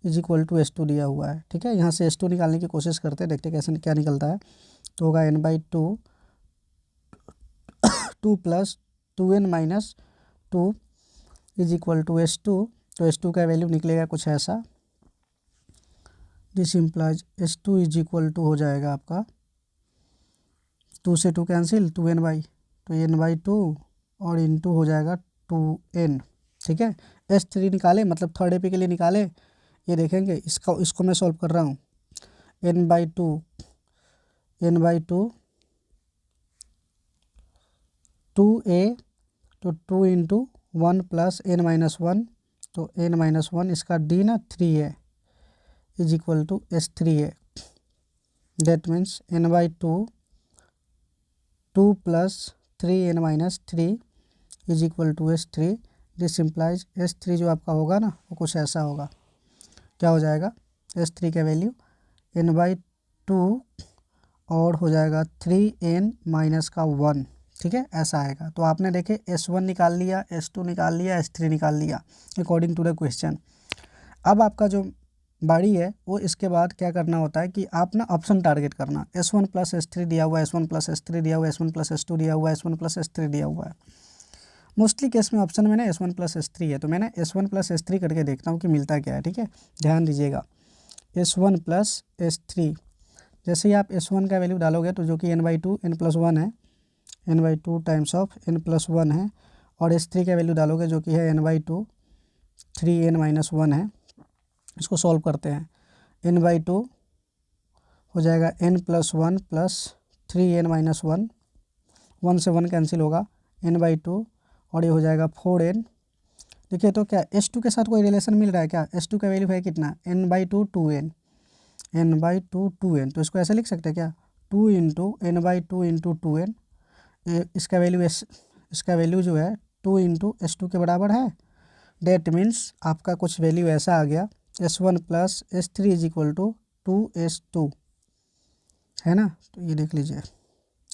इज इक्वल टू S2 दिया हुआ है, ठीक है। यहाँ से S2 निकालने की कोशिश करते हैं, देखते हैं कैसे क्या निकलता है। तो होगा n/2, 2 plus 2n-2 is equal to S2। तो S2 का वैल्यू निकलेगा कुछ ऐसा, this implies S2 is equal to हो जाएगा आपका 2 से 2 कैंसिल, 2n/, तो n/2 और इंटू हो जाएगा 2n, ठीक है। S3 निकाले मतलब थर्ड AP के लिए निकाले, ये देखेंगे इसको मैं सॉल्व कर रहा हूँ, n/2 2a, तो 2 इंटू 1 प्लस n-1, तो n-1 इसका d ना 3 है, इज इक्वल टू S3 है, that means n/2 2 plus 3n-3 is equal to S3। This implies S3 जो आपका होगा ना वो कुछ ऐसा होगा, क्या हो जाएगा, S3 का वैल्यू n/2 और हो जाएगा 3n-1, ठीक है, ऐसा आएगा। तो आपने देखे S1 निकाल लिया, S2 निकाल लिया, S3 निकाल लिया अकॉर्डिंग टू द क्वेश्चन। अब आपका जो बारी है वो इसके बाद क्या करना होता है कि आप ना ऑप्शन टारगेट करना, S1 प्लस S3 दिया हुआ है, S1 प्लस S3 दिया हुआ है, S1 प्लस S2 दिया हुआ है, S1 प्लस S3 दिया हुआ है। मोस्टली केस में ऑप्शन में ना S1 प्लस S3 है, तो मैं ना S1 प्लस S3 करके देखता हूँ कि मिलता क्या है, ठीक है। ध्यान दीजिएगा S1 प्लस S3, जैसे ही आप S1 का वैल्यू डालोगे तो जो कि n/2 n+1 है, n/2 टाइम्स ऑफ n+1 है, और S3 का वैल्यू डालोगे जो कि है n/2 3n-1 है। इसको सॉल्व करते हैं, n/2 हो जाएगा n+1 प्लस 3n-1, 1 से 1 कैंसिल होगा, n/2 और ये हो जाएगा 4n। देखिए तो क्या S2 के साथ कोई रिलेशन मिल रहा है क्या, S2 का वैल्यू है कितना, n/2 2n, n/2 2n, तो इसको ऐसे लिख सकते हैं क्या, 2 इंटू n/2 इंटू 2n, इसका वैल्यू जो है 2 इंटू S2 के बराबर है, डेट मीन्स आपका कुछ वैल्यू ऐसा आ गया S1 plus S3 is equal to 2S2, है ना। तो ये देख लीजिए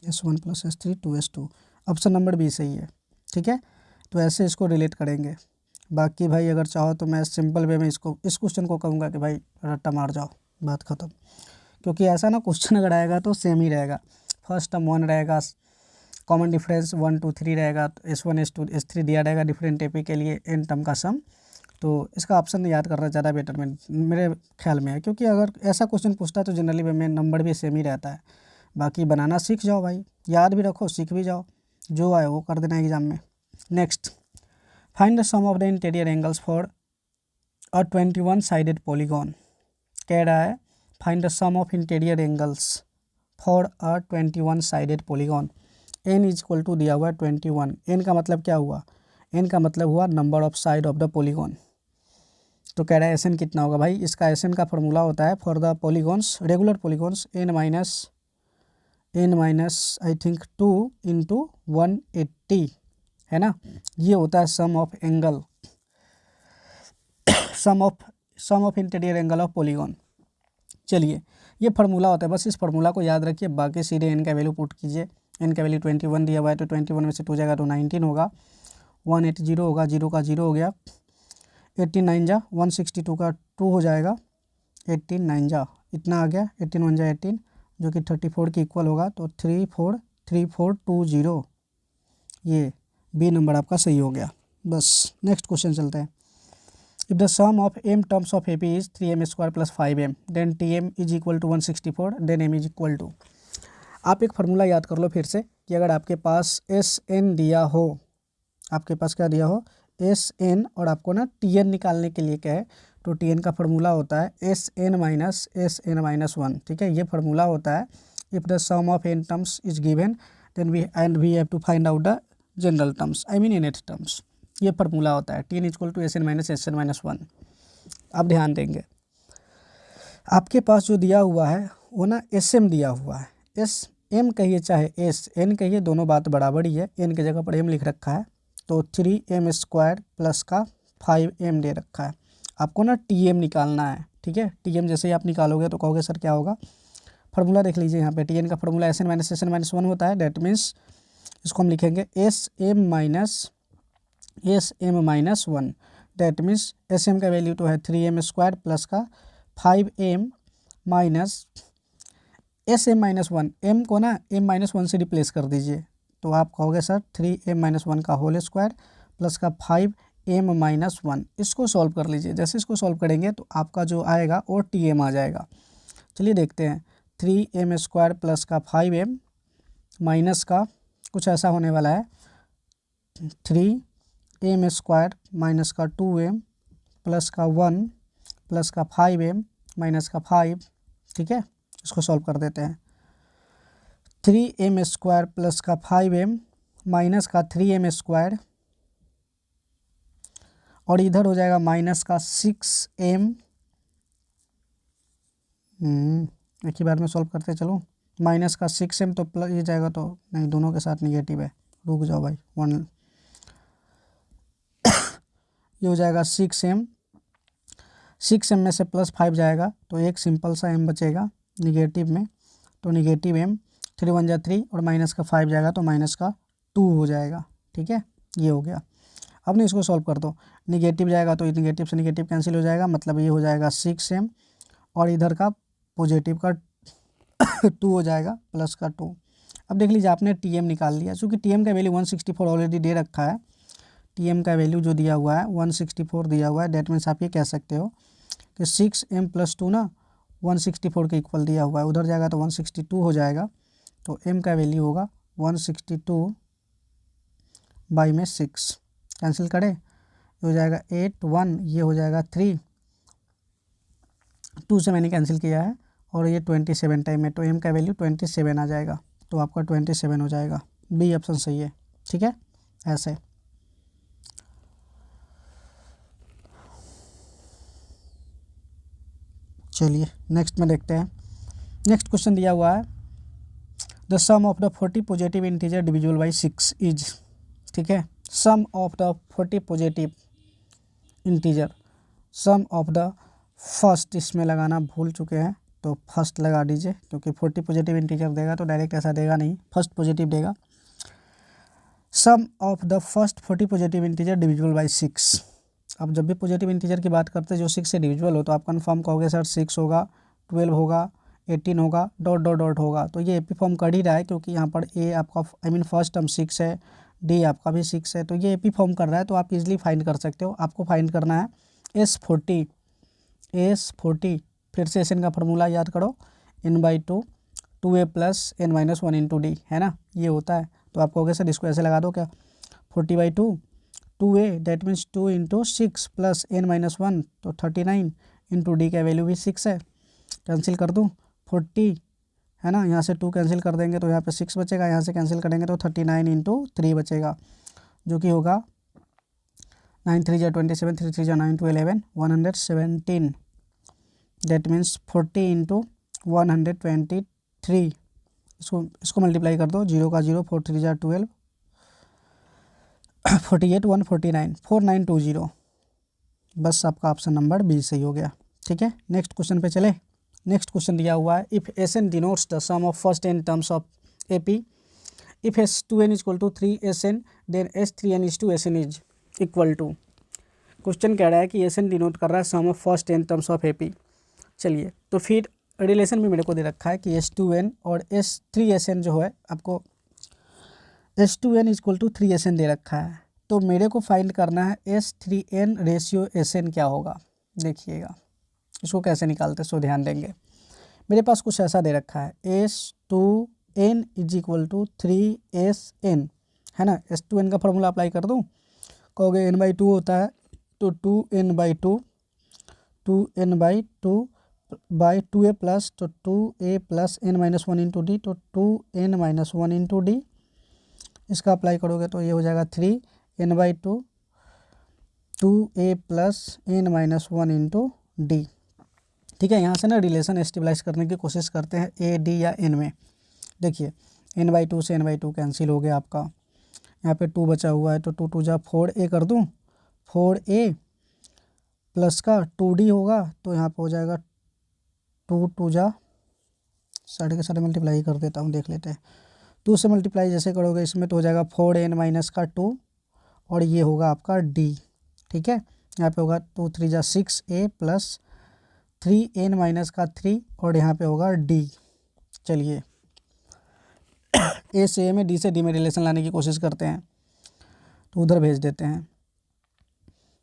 S1 plus S3 2S2, option number B सही है। ठीक है, तो ऐसे इसको रिलेट करेंगे। बाकी भाई अगर चाहो तो मैं सिंपल वे में इस क्वेश्चन को कहूँगा कि भाई रट्टा मार जाओ, बात ख़त्म। क्योंकि ऐसा ना क्वेश्चन अगर आएगा तो सेम ही रहेगा, फर्स्ट टर्म 1 रहेगा, कॉमन डिफरेंस 1 2 3 रहेगा, तो S1 S2 S3 दिया रहेगा डिफरेंट एपी के लिए, एन टर्म का सम। तो इसका ऑप्शन याद करना ज़्यादा बेटर मेरे ख्याल में है, क्योंकि अगर ऐसा क्वेश्चन पूछता है तो जनरली वे में नंबर भी सेम ही रहता है। बाकी बनाना सीख जाओ भाई, याद भी रखो, सीख भी जाओ, जो आए वो कर देना एग्जाम में। Next, find the sum of the interior angles for a 21 sided polygon. कह रहा है find the sum of interior angles for a 21 sided polygon. N is equal to दिया हुआ है 21। एन का मतलब क्या हुआ, एन का मतलब हुआ number of side of the polygon. तो कह रहा है एस एन कितना होगा भाई, इसका एस एन का फॉर्मूला होता है for the polygons, regular polygons, n minus I think 2 into 180, है ना। ये होता है sum of angle, sum of interior angle of polygon. चलिए, ये फार्मूला होता है, बस इस फार्मूला को याद रखिए, बाकी सीधे एन का वैल्यू पुट कीजिए। एन का वैल्यू 21 दिया हुआ है, तो 21 में से 2 जाएगा तो 19 होगा, 180 होगा, 0 का 0 हो गया, 18 9 जा 162 का 2 हो जाएगा, 18 9 जा इतना आ गया, 18 1 जा 18 जो कि 34 के इक्वल होगा, तो 343420, ये बी नंबर आपका सही हो गया। बस नेक्स्ट क्वेश्चन चलते हैं। If the sum of m terms of AP is 3m square plus 5m, then tm is equal to 164, then m is equal to. आप एक फार्मूला याद कर लो फिर से कि अगर आपके पास SN दिया हो, आपके पास क्या दिया हो SN, और आपको ना TN निकालने के लिए क्या है, तो TN का फार्मूला होता है SN माइनस SN माइनस 1। ठीक है, ये फार्मूला होता है if the sum of n terms is given then we have to find out the general terms, I mean nth terms. ये फार्मूला होता है TN equal to SN minus SN minus 1। अब ध्यान देंगे, आपके पास जो दिया हुआ है वो ना SM दिया हुआ है, SM कहिए चाहे SN कहिए, दोनों बात बराबर ही है। n की जगह पर m लिख रखा है, तो 3m स्क्वायर प्लस का 5m दे रखा है। आपको ना TM निकालना है। ठीक है, TM जैसे ही आप निकालोगे तो कहोगे सर क्या होगा, फार्मूला देख लीजिए यहाँ पे, TN का फार्मूला SN माइनस 1 होता है। डेट मीन्स इसको हम लिखेंगे SM minus 1। That means SM का वैल्यू तो है 3m स्क्वायर प्लस का 5m minus SM minus 1, m को ना m माइनस 1 से रिप्लेस कर दीजिए, तो आप कहोगे सर 3m माइनस 1 का होल स्क्वायर प्लस का 5m माइनस 1। इसको सॉल्व कर लीजिए, जैसे इसको सॉल्व करेंगे तो आपका जो आएगा वो TM आ जाएगा। चलिए देखते हैं, 3m स्क्वायर प्लस का 5m माइनस का कुछ ऐसा होने वाला है, 3m स्क्वायर माइनस का 2m प्लस का 1 प्लस का 5m माइनस का 5। ठीक है, इसको सॉल्व कर देते हैं, 3m स्क्वायर प्लस का 5m माइनस का 3m स्क्वायर, और इधर हो जाएगा माइनस का 6m। एक ही बार में सॉल्व करते चलो, माइनस का 6m तो प्लस ये जाएगा, तो नहीं दोनों के साथ निगेटिव है, रुक जाओ भाई, 1 ये हो जाएगा 6m में से प्लस 5 जाएगा, तो एक सिंपल सा m बचेगा निगेटिव में, तो निगेटिव m, 3 1 जा 3 और माइनस का 5 जाएगा तो माइनस का 2 हो जाएगा। ठीक है, ये हो गया। अब नहीं इसको सॉल्व कर दो, निगेटिव जाएगा तो निगेटिव से निगेटिव कैंसिल हो जाएगा, मतलब ये हो जाएगा 6m और इधर का पॉजिटिव का 2 हो जाएगा प्लस का 2। अब देख लीजिए आपने TM निकाल लिया, चूँकि TM का वैल्यू 164 ऑलरेडी दे रखा है, TM का वैल्यू जो दिया हुआ है 164 दिया हुआ है। डेट मीन्स आप ये कह सकते हो कि 6m प्लस 2 ना 164 के इक्वल दिया हुआ है, उधर जाएगा तो 162 हो जाएगा, तो m का वैल्यू होगा 162 बाई में 6, कैंसिल करें हो जाएगा 8 1, ये हो जाएगा 3, 2 से मैंने कैंसिल किया है, और ये 27 टाइम है, तो m का वैल्यू 27 आ जाएगा, तो आपका 27 हो जाएगा। बी ऑप्शन सही है। ठीक है, ऐसे। चलिए नेक्स्ट में देखते हैं। नेक्स्ट क्वेश्चन दिया हुआ है the sum of the 40 positive integer divisible by 6 is. ठीक है, sum of the 40 positive integer, sum of the first, इसमें लगाना भूल चुके हैं तो फर्स्ट लगा दीजिए, क्योंकि 40 पॉजिटिव इंटीजर देगा तो डायरेक्ट ऐसा देगा नहीं, फर्स्ट पॉजिटिव देगा। Sum of the first 40 positive integer divisible by 6। अब जब भी पॉजिटिव इंटीजर की बात करते हैं जो 6 से डिविजिबल हो तो आप कन्फर्म कहोगे सर 6 होगा, 12 होगा, 18 होगा, डॉट डॉट डॉट होगा। तो ये एपी फॉर्म कर ही रहा है, क्योंकि यहाँ पर ए आपका फर्स्ट टर्म 6 है, डी आपका भी 6 है, तो ये एपी फॉर्म कर रहा है। तो आप इजीली फाइंड कर सकते हो। आपको फाइंड करना है S40, फिर से एस एन का फार्मूला याद करो, n/2 2a plus n-1 into D, है ना, ये होता है। तो आप कहोगे सर इसको ऐसे लगा दो क्या, 40/2 2a that means 2 into 6 plus n-1 तो 39 इंटू डी का वैल्यू भी 6 है। कैंसिल कर दूँ 40, है ना, यहाँ से 2 कैंसिल कर देंगे तो यहाँ पे 6 बचेगा, यहाँ से कैंसिल करेंगे तो 39 इंटू 3 बचेगा, जो कि होगा 9 3 जा 27, 3 3 जा 9 2 11 117, दैट मीन्स 40 इंटू 123। इसको मल्टीप्लाई कर दो, 0 का 0, 4 3 जा 12, 48 149 4920। बस आपका ऑप्शन नंबर बी सही हो गया। ठीक है, नेक्स्ट क्वेश्चन पे चले। नेक्स्ट क्वेश्चन दिया हुआ है, if S n denotes the sum of first n terms of A P, if S2n is equal to 3SN then S3n is to SN is equal to. Question कह रहा है कि SN denote कर रहा है sum of first n terms of A P. चलिए, तो फिर रिलेशन में मेरे को दे रखा है कि S2n और S3SN जो है, आपको S2n is equal to 3SN दे रखा है। तो मेरे को फाइंड करना है S3n रेशियो SN क्या होगा। देखिएगा इसको कैसे निकालते सो ध्यान देंगे। मेरे पास कुछ ऐसा दे रखा है, S2n is equal to 3SN, है ना। S2n का फॉर्मूला अप्लाई कर दूँ, कहोगे n/2 होता है तो 2n/2 बाई 2a प्लस, तो 2a plus n-1 into D, तो 2n-1 इंटू डी। इसका अप्लाई करोगे तो ये हो जाएगा 3n/2 2a plus n-1 into D. ठीक है, यहाँ से ना रिलेशन एस्टेब्लिश करने की कोशिश करते हैं ए डी या एन में। देखिए n/2 से n/2 कैंसिल हो गया आपका, यहाँ पे 2 बचा हुआ है तो 2 2 जा 4a कर दूँ, 4a प्लस का 2d होगा तो यहाँ पे हो जाएगा 2 2 जा साढ़े के साढ़े मल्टीप्लाई कर देता हूँ, देख लेते हैं। 2 से मल्टीप्लाई जैसे करोगे इसमें तो हो जाएगा 4n माइनस का 2 और ये होगा आपका d। ठीक है, यहाँ पे होगा 2 3 जा 6a प्लस 3n माइनस का 3 और यहाँ पे होगा d। चलिए ए से ए में, डी से डी में रिलेशन लाने की कोशिश करते हैं, तो उधर भेज देते हैं।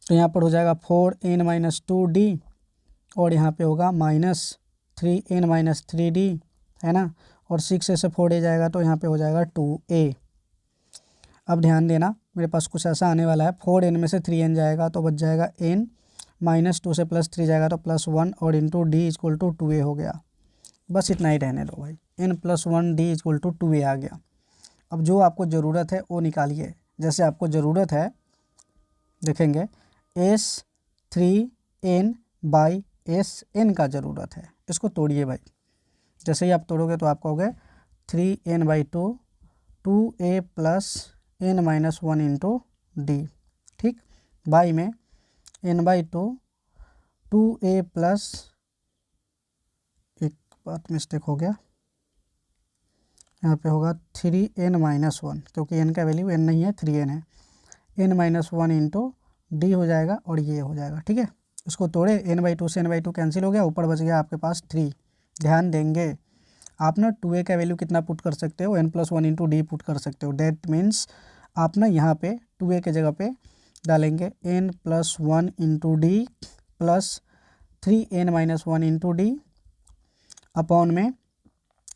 तो यहाँ पर हो जाएगा 4n माइनस 2d और यहाँ पे होगा माइनस 3n माइनस 3d, है ना, और 6 से 4a जाएगा तो यहाँ पे हो जाएगा 2a। अब ध्यान देना, मेरे पास कुछ ऐसा आने वाला है, 4n में से 3n जाएगा तो बच जाएगा n, माइनस 2 से प्लस 3 जाएगा तो +1 और into D equal to 2a हो गया। बस इतना ही रहने दो भाई, n+1 d equal to 2a आ गया। अब जो आपको ज़रूरत है वो निकालिए। जैसे आपको ज़रूरत है, देखेंगे S3n बाई SN का ज़रूरत है, इसको तोड़िए भाई। जैसे ही आप तोड़ोगे तो आप कहोगे 3n/2 2a plus n-1 into D. ठीक, बाई में n/2 2a प्लस, एक बात मिस्टेक हो गया, यहाँ पे होगा 3n-1, क्योंकि n का वैल्यू n नहीं है 3n है, n-1 इंटू डी हो जाएगा और ये हो जाएगा। ठीक है, इसको तोड़े, n/2 से n/2 कैंसिल हो गया, ऊपर बच गया आपके पास 3। ध्यान देंगे आप ना 2a का वैल्यू कितना पुट कर सकते हो, n+1 इंटू डी पुट कर सकते हो। डेट मीन्स आप ना यहाँ पे 2a के जगह पे डालेंगे n+1 into D plus 3n-1 into D upon में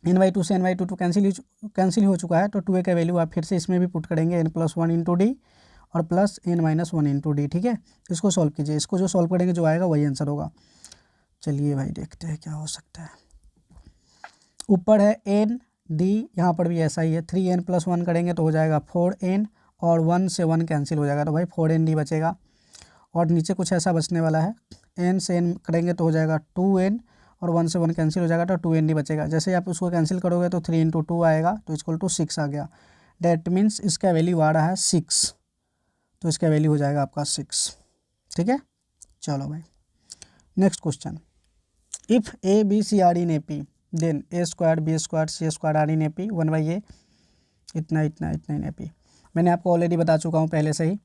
n/2 से n/2 तो कैंसिल हो चुका है, तो 2a का वैल्यू आप फिर से इसमें भी पुट करेंगे n+1 इंटू डी और प्लस n-1 इंटू डी। ठीक है, इसको सॉल्व कीजिए, इसको जो सॉल्व करेंगे जो आएगा वही आंसर होगा। चलिए भाई देखते हैं क्या हो सकता है। ऊपर है n d, यहाँ पर भी ऐसा ही है, 3n+1 करेंगे तो हो जाएगा 4n और 1 से 1 कैंसिल हो जाएगा तो भाई 4n d बचेगा। और नीचे कुछ ऐसा बचने वाला है, n से n करेंगे तो हो जाएगा 2n और 1 से 1 कैंसिल हो जाएगा तो 2n d बचेगा। जैसे ही आप उसको कैंसिल करोगे तो 3 इंटू 2 आएगा तो इक्वल टू 6 आ गया। डेट मीन्स इसका वैल्यू आ रहा है 6, तो इसका वैल्यू हो जाएगा आपका 6। ठीक है, चलो भाई next question, if A B C are in A P then A square B square C square are in A P 1/a इतना इतना इतना इन ए पी। मैंने आपको ऑलरेडी बता चुका हूँ पहले से ही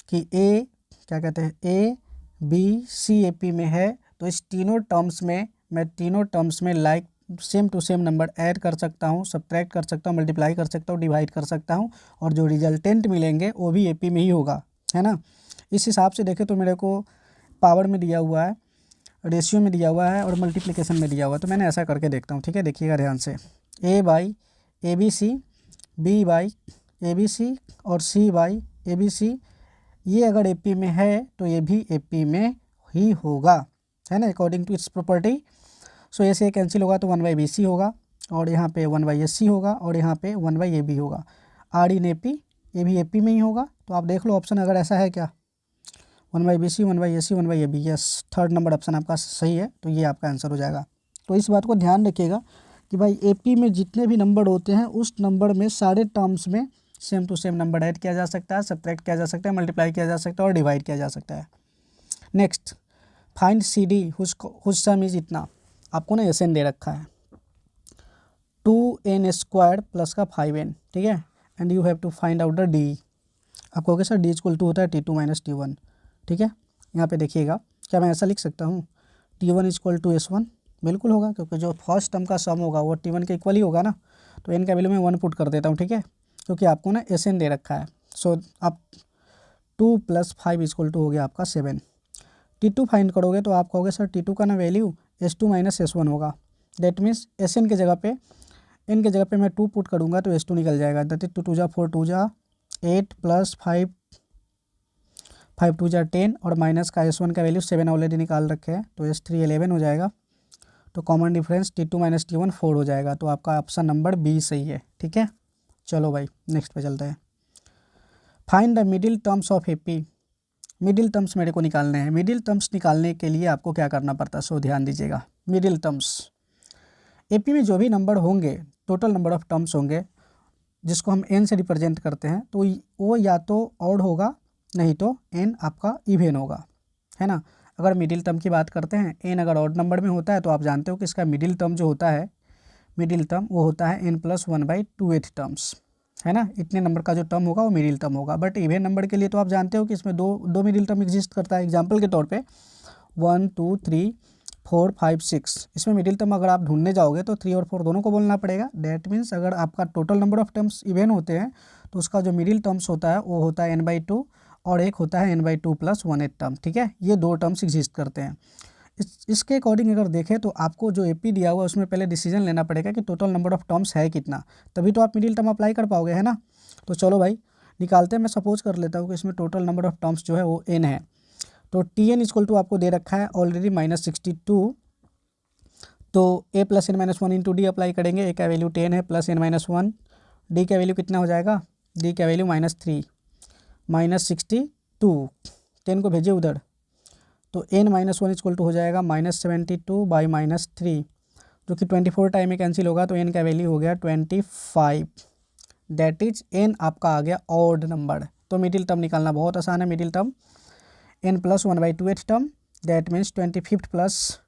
कि ए क्या कहते हैं A B C A P में है, तो इस तीनों टर्म्स में मैं तीनों टर्म्स में like same to same number add कर सकता हूँ, सब्ट्रैक्ट कर सकता हूँ, मल्टीप्लाई कर सकता हूँ, डिवाइड कर सकता हूँ, और जो रिजल्टेंट मिलेंगे वो भी ए पी में ही होगा, है ना। इस हिसाब से देखें तो मेरे को पावर में दिया हुआ है, रेशियो में दिया हुआ है और मल्टीप्लिकेशन में दिया हुआ है, तो मैंने ऐसा करके देखता हूँ, ठीक है। देखिएगा ध्यान से, a by a B c, b by a B c और c by a B C, ये अगर ए पी में है तो ये भी ए पी में ही होगा, है ना, अकॉर्डिंग टू इट्स प्रॉपर्टी। सो ए से कैंसिल होगा तो 1/bc होगा, और यहाँ पे 1/sc होगा, और यहाँ पे 1/ab होगा। आर इन ए पी, ये भी ए पी में ही होगा, तो आप देख लो ऑप्शन अगर ऐसा है क्या, 1/bc 1/sc 1/ab, yes, third number option आपका सही है, तो ये आपका आंसर हो जाएगा। तो इस बात को ध्यान रखिएगा कि भाई ए पी में जितने भी नंबर होते हैं उस नंबर में सारे टर्म्स में same to same number add किया जा सकता है, सब्ट्रैक्ट किया जा सकता है, मल्टीप्लाई किया जा सकता है और डिवाइड किया जा सकता है। Next, find C D whose sum is इतना, आपको ना एस एन दे रखा है 2n² प्लस का 5n, ठीक है, and you have to find out the D. आप कहोगे सर डी इक्वल टू होता है T2 - T1, ठीक है। यहाँ पे देखिएगा, क्या मैं ऐसा लिख सकता हूँ T1 = S1, बिल्कुल होगा, क्योंकि जो फर्स्ट टर्म का सम होगा वो T1 के इक्वल ही होगा ना, तो n का वैल्यू मैं 1 पुट कर देता हूँ, ठीक है, क्योंकि आपको ना SN दे रखा है। सो आप 2 + 5 = हो गया आपका 7। T2 फाइंड करोगे तो आप कहोगे सर T2 का ना वैल्यू S2 - S1 होगा, दैट मीन्स SN के जगह पे n के जगह पे मैं 2 पुट करूँगा तो S2 निकल जाएगा, दैट इज 2 2 जा 4 2 जा 8 + 5 5 2 जा 10, और माइनस का S1 का वैल्यू 7 ऑलरेडी निकाल रखे हैं, तो S3 11 हो जाएगा, तो कॉमन डिफरेंस T2 - T1 4 हो जाएगा, तो आपका ऑप्शन नंबर बी सही है, ठीक है। चलो भाई नेक्स्ट पे चलते हैं, find the middle terms of A P. Middle terms मेरे को निकालने हैं। मिडिल टर्म्स निकालने के लिए आपको क्या करना पड़ता है, सो ध्यान दीजिएगा। मिडिल टर्म्स ए पी में जो भी नंबर होंगे, टोटल नंबर ऑफ टर्म्स होंगे जिसको हम n से रिप्रेजेंट करते हैं, तो वो या तो ऑड होगा, नहीं तो n आपका इवन होगा, है ना। अगर मिडिल टर्म की बात करते हैं, n अगर ऑड नंबर में होता है तो आप जानते हो कि इसका मिडिल टर्म जो होता है, मिडिल टर्म वो होता है n + 1/2 टर्म्स, है ना। इतने नंबर का जो टर्म होगा वो मिडिल टर्म होगा। बट इवन नंबर के लिए तो आप जानते हो कि इसमें दो मिडिल टर्म एग्जिस्ट करता है। एग्जाम्पल के तौर पे 1 2 3 4 5 6, इसमें मिडिल टर्म अगर आप ढूंढने जाओगे तो 3 और 4 दोनों को बोलना पड़ेगा। दैट मीन्स अगर आपका total number of terms even होते हैं तो उसका जो मिडिल टर्म्स होता है वो होता है n/2, और एक होता है n/2 + 1/8 टर्म, ठीक है। ये दो टर्म्स एग्जिस्ट करते हैं। इसके अकॉर्डिंग अगर देखें तो आपको जो एपी दिया हुआ है उसमें पहले डिसीजन लेना पड़ेगा कि टोटल नंबर ऑफ टर्म्स है कितना, तभी तो आप मिडिल टर्म अप्लाई कर पाओगे, है ना। तो चलो भाई निकालते हैं। मैं सपोज कर लेता हूँ कि इसमें टोटल नंबर ऑफ टर्म्स जो है वो n है, तो Tn = आपको दे रखा है ऑलरेडी -62, तो a + n - 1 × d अप्लाई करेंगे। a का वैल्यू 10 है, + n - 1, d का वैल्यू कितना हो जाएगा, d का वैल्यू -3 -62, 10 को भेजिए उधर, तो n - 1 = हो जाएगा -72/-3, जो कि 24 टाइम में कैंसिल होगा, तो n का वैल्यू हो गया 25, दैट इज n आपका आ गया ऑड नंबर। तो मिडिल टर्म निकालना बहुत आसान है। Middle term n + 1/2 term, that means 25 +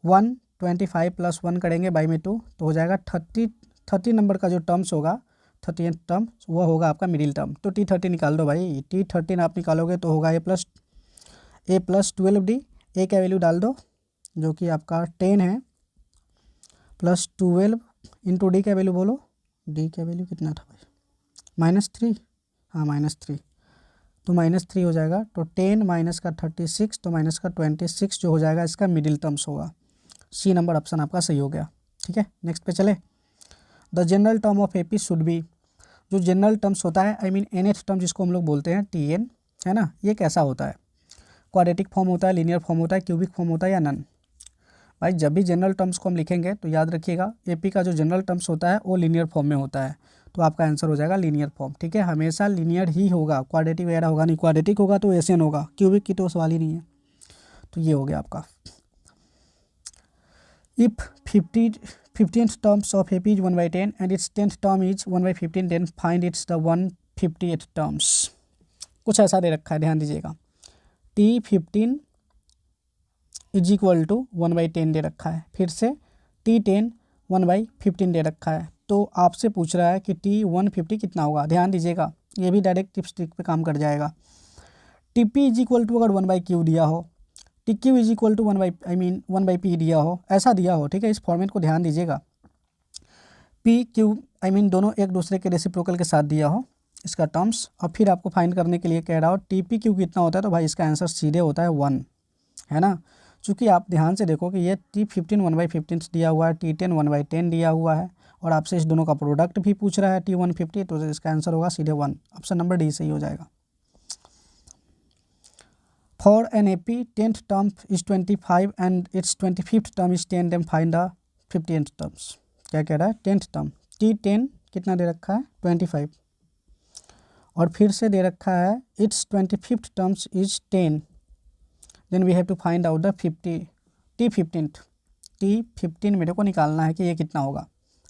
1 25 + 1 करेंगे बाई में 2, तो हो जाएगा 30 नंबर का जो टर्म्स होगा, 30th टर्म वह होगा आपका मिडिल टर्म। तो T30 निकाल दो भाई, T13 आप निकालोगे तो होगा a + 12d, a का वैल्यू डाल दो जो कि आपका 10 है, +12 × d का वैल्यू बोलो, d का वैल्यू कितना था भाई, -3, हाँ -3, तो -3 हो जाएगा, तो 10 माइनस का 36, तो माइनस का 26 जो हो जाएगा इसका मिडिल टर्म्स होगा। सी नंबर ऑप्शन आपका सही हो गया, ठीक है। नेक्स्ट पे चले, the general term of AP should be. जो जनरल टर्म्स होता है, आई मीन nth टर्म जिसको हम लोग बोलते हैं Tn, है ना, ये कैसा होता है, क्वाड्रेटिक फॉर्म होता है, लीनियर फॉर्म होता है, क्यूबिक फॉर्म होता है या नन। भाई जब भी जनरल टर्म्स को हम लिखेंगे तो याद रखिएगा एपी का जो जनरल टर्म्स होता है वो लीनियर फॉर्म में होता है, तो आपका आंसर हो जाएगा लीनियर फॉर्म, ठीक है। हमेशा लीनियर ही होगा, क्वाड्रेटिक वगैरह होगा नहीं, क्वाड्रेटिक होगा तो एसएन होगा, क्यूबिक की तो सवाल ही नहीं है। तो ये हो गया आपका। If 15th terms of AP is 1/10 and its 10th term is 1/15, then find its the 158th terms. कुछ ऐसा दे रखा है, ध्यान दीजिएगा। T15 इज इक्वल टू 1/10 दे रखा है। फिर से T10 1/15 दे रखा है। तो आपसे पूछ रहा है कि T150 कितना होगा। ध्यान दीजिएगा, ये भी डायरेक्ट टिप्स ट्रिक पे काम कर जाएगा। TP इज इक्वल टू अगर 1/Q दिया हो, TQ is equal to 1/P दिया हो, ऐसा दिया हो, ठीक है, इस फॉर्मेट को ध्यान दीजिएगा। PQ दोनों एक दूसरे के रेसिप्रोकल के साथ दिया हो इसका टर्म्स, और फिर आपको फाइंड करने के लिए कह रहा हो TPQ कितना होता है, तो भाई इसका आंसर सीधे होता है 1, है ना। चूँकि आप ध्यान से देखो कि ये T15 1/15 दिया हुआ है, T10 1/10 दिया हुआ है, और आपसे इस दोनों का प्रोडक्ट भी पूछ रहा है T150, तो इसका आंसर होगा सीधे 1। ऑप्शन नंबर डी सही हो जाएगा। For an AP 10th term is 25 and its 25th term is 10, then find the 15th terms. क्या कह रहा है, 10th टर्म T10 कितना दे रखा है 25, और फिर से दे रखा है its 25th terms is 10, then we have to find out the T15 मेरे को निकालना है कि ये कितना होगा।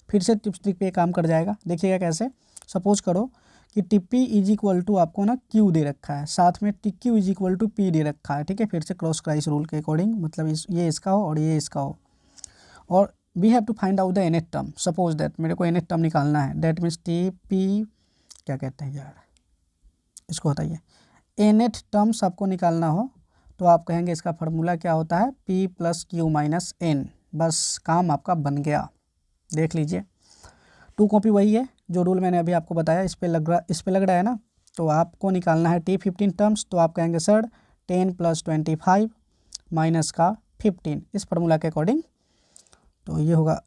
फिर से टिप्स ट्रिक पे काम कर जाएगा। देखिएगा कैसे। सपोज करो कि TP इज इक्वल टू आपको ना Q दे रखा है, साथ में TQ is equal to P दे रखा है, ठीक है। फिर से क्रॉस क्राइस रूल के अकॉर्डिंग, मतलब ये इसका हो और ये इसका हो, और we have to find out the nth term. Suppose that मेरे को nth टर्म निकालना है, दैट मीन्स TP क्या कहते हैं यार, इसको बताइए। nth टर्म्स आपको निकालना हो तो आप कहेंगे इसका फार्मूला क्या होता है, P + Q - N। बस काम आपका बन गया। देख लीजिए, 2 कॉपी वही है जो रूल मैंने अभी आपको बताया, इस पे लग रहा है ना। तो आपको निकालना है T15 टर्म्स, तो आप कहेंगे सर 10 + 25 माइनस का 15, इस फार्मूला के अकॉर्डिंग। तो ये होगा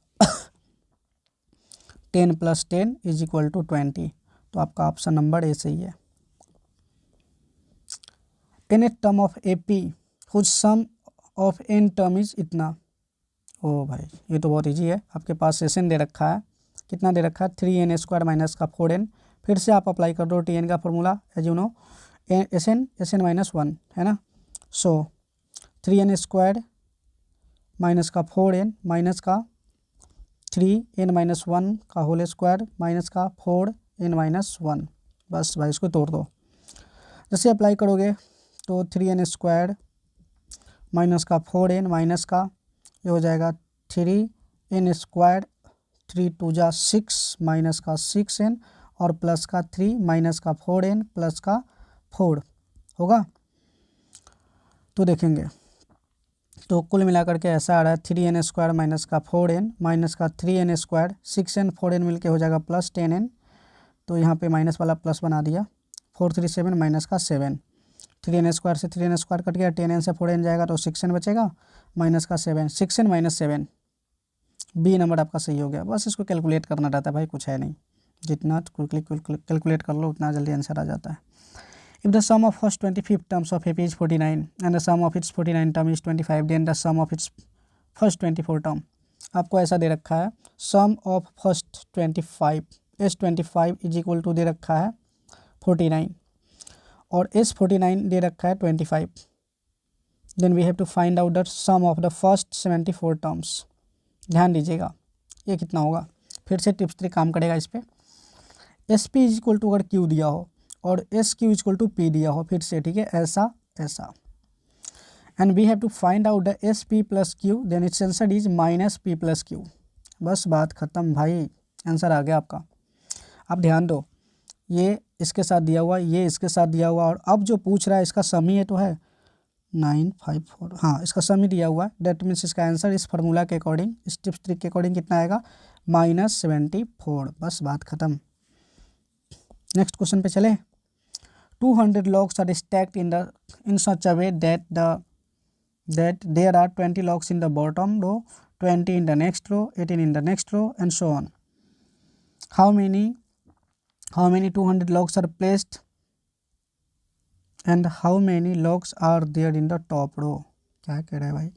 10 + 10 इज इक्वल टू 20। तो आपका ऑप्शन नंबर ए सही है। nth term of AP whose sum of n term is इतना। ओ भाई ये तो बहुत इजी है, आपके पास Sn दे रखा है, कितना दे रखा है 3n² माइनस का 4n। फिर से आप अप्लाई कर दो Tn का formula, as you know Sn -1 है ना। सो 3n² माइनस का 4n माइनस का 3n - 1 का होल स्क्वायर माइनस का 4n - 1। बस भाई इसको तोड़ दो। जैसे अप्लाई करोगे तो 3n² माइनस का 4n माइनस का ये हो जाएगा 3n², 3 × 2 = 6 माइनस का 6n, और प्लस का 3 माइनस का 4n प्लस का 4 होगा। तो देखेंगे तो कुल मिलाकर के ऐसा आ रहा है 3n² माइनस का 4n माइनस का 3n², 6n 4n मिलके हो जाएगा प्लस 10n। तो यहाँ पे माइनस वाला प्लस बना दिया, 4 3 7 माइनस का 7, 3n² से 3n² कट गया, 10n से 4n जाएगा तो 6n बचेगा, माइनस का 7, 6n - 7, बी नंबर आपका सही हो गया। बस इसको कैलकुलेट करना रहता है भाई, कुछ है नहीं, जितना क्विकली कैलकुलेट कर लो उतना जल्दी आंसर आ जाता है। If the sum of first 25 terms of AP is 49 and the sum of its 49 term is 25, then the sum of its first 24 term। आपको ऐसा दे रखा है sum of first 25 S25 is equal to दे रखा है 49 और S49 दे रखा है 25। Then we have to find out the sum of the first 74 terms. ध्यान दीजिएगा ये कितना होगा। फिर से टिप्स 3 काम करेगा इस पर। SP इज इक्वल टू अगर Q दिया हो और SQ is equal to P दिया हो, फिर से ठीक है ऐसा ऐसा, and we have to find out the SP + Q, देन its answer is -P + Q। बस बात ख़त्म भाई, आंसर आ गया आपका। अब ध्यान दो, ये इसके साथ दिया हुआ, ये इसके साथ दिया हुआ, और अब जो पूछ रहा है इसका सम ही तो है 954, हाँ इसका सम ही दिया हुआ है। डेट मीन्स इसका आंसर इस फार्मूला के अकॉर्डिंग, इस टिप्स ट्रिक के अकॉर्डिंग कितना आएगा -74। बस बात ख़त्म। नेक्स्ट क्वेश्चन पे चले। 200 logs are stacked in such a way that there are 20 logs in the bottom row, 20 in the next row, 18 in the next row, and so on. How many 200 logs are placed and how many logs are there in the top row? क्या कह रहा है भाई।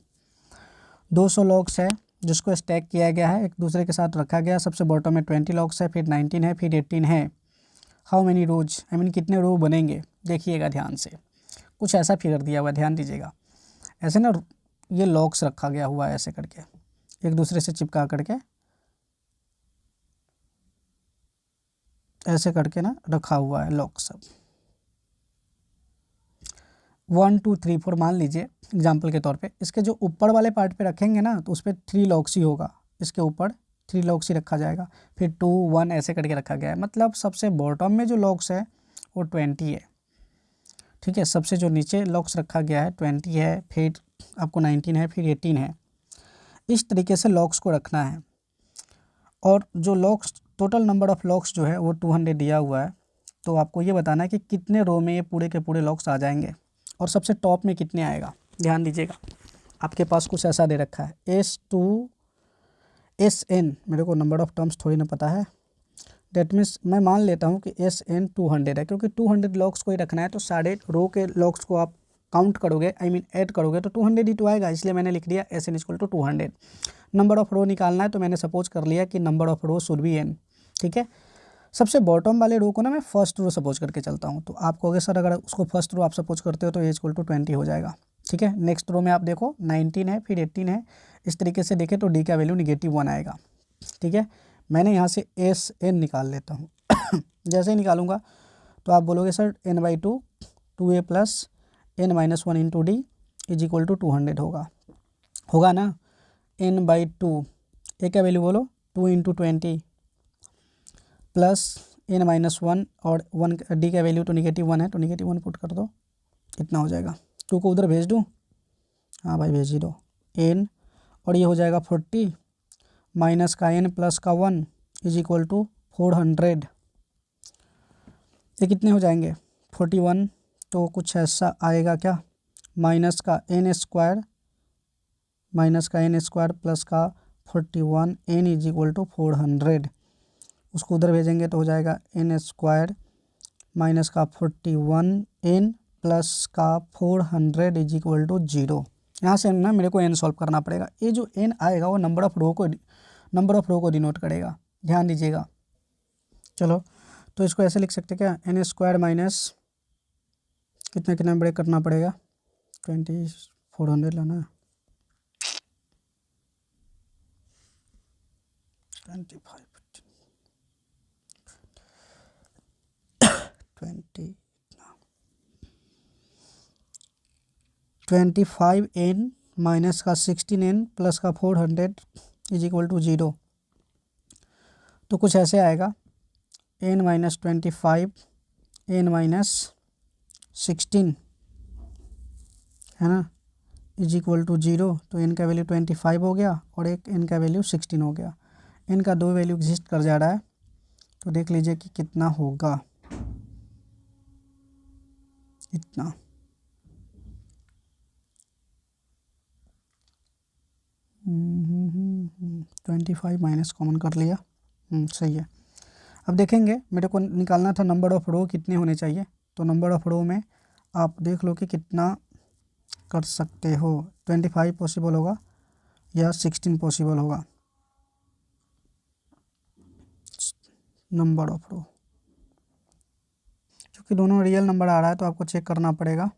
200 logs है जिसको stack किया गया है, एक दूसरे के साथ रखा गया। सबसे बॉटम में 20 logs है, फिर 19 है, फिर 18 है। हाउ मैनी रोज कितने रो बनेंगे। देखिएगा ध्यान से, कुछ ऐसा फिगर दिया हुआ है, ध्यान दीजिएगा। ऐसे ना ये लॉक्स रखा गया हुआ है, ऐसे करके एक दूसरे से चिपका करके ऐसे करके ना रखा हुआ है लॉक सब। 1 2 3 4 मान लीजिए एग्जाम्पल के तौर पे, इसके जो ऊपर वाले पार्ट पे रखेंगे ना तो उस पर 3 लॉक्स ही होगा, इसके ऊपर 3 लॉक्स ही रखा जाएगा, फिर 2 1 ऐसे करके रखा गया है। मतलब सबसे बॉटम में जो लॉक्स है वो 20 है, ठीक है। सबसे जो नीचे लॉक्स रखा गया है 20 है, फिर आपको 19 है, फिर 18 है। इस तरीके से लॉक्स को रखना है। और जो locks, total number of locks जो है वो 200 दिया हुआ है। तो आपको ये बताना है कि कितने रो में ये पूरे के पूरे लॉक्स आ जाएंगे और सबसे टॉप में कितने आएगा। ध्यान दीजिएगा, आपके पास कुछ ऐसा दे रखा है SN, मेरे को नंबर ऑफ़ टर्म्स थोड़ी ना पता है। डेट मीन्स मैं मान लेता हूँ कि SN 200 है, क्योंकि 200 लॉक्स को ही रखना है। तो सारे रो के लॉक्स को आप काउंट करोगे, ऐड करोगे तो 200 ही तो आएगा, इसलिए मैंने लिख दिया SN = 200। नंबर ऑफ़ रो निकालना है तो मैंने सपोज कर लिया कि number of row should be n, ठीक है। सबसे बॉटम वाले रो को ना मैं फर्स्ट रो सपोज करके चलता हूँ, तो आप कहोगे सर अगर उसको फर्स्ट रो आप सपोज करते हो तो A = 20 हो जाएगा, ठीक है। नेक्स्ट रो में आप देखो 19 है, फिर 18 है। इस तरीके से देखें तो D का वैल्यू -1 आएगा, ठीक है। मैंने यहाँ से SN निकाल लेता हूँ जैसे ही निकालूंगा तो आप बोलोगे sir n/2 2a + n-1 × D = 200 होगा ना। n/2 a का वैल्यू बोलो 2 × 20 प्लस n-1 और 1 D का वैल्यू तो -1 है, तो -1 पुट कर दो, इतना हो जाएगा। 2 को उधर भेज दूँ, हाँ भाई भेज ही दो। n और ये हो जाएगा 40 माइनस का n प्लस का 1 = 400। ये कितने हो जाएंगे 41, तो कुछ ऐसा आएगा क्या, माइनस का n² प्लस का 41 n = 400। उसको उधर भेजेंगे तो हो जाएगा n² माइनस का 41 n प्लस का 400 = 0। यहाँ से ना मेरे को n सॉल्व करना पड़ेगा। ये जो n आएगा वो नंबर ऑफ़ रो को डिनोट करेगा, ध्यान दीजिएगा। चलो तो इसको ऐसे लिख सकते क्या, n² माइनस कितना ब्रेक करना पड़ेगा, 400 लाना है, 25n माइनस का 16n प्लस का 400 = 0। तो कुछ ऐसे आएगा n - 25 n - 16 है ना = 0। तो n का वैल्यू 25 हो गया और एक n का वैल्यू 16 हो गया। n का 2 वैल्यू एग्जिस्ट कर जा रहा है, तो देख लीजिए कि कितना होगा, इतना। हम्म 25 माइनस कॉमन कर लिया, सही है। अब देखेंगे मेरे को निकालना था नंबर ऑफ़ रो कितने होने चाहिए। तो नंबर ऑफ़ रो में आप देख लो कि कितना कर सकते हो, 25 पॉसिबल होगा या 16 पॉसिबल होगा। नंबर ऑफ़ रो, क्योंकि दोनों रियल नंबर आ रहा है तो आपको चेक करना पड़ेगा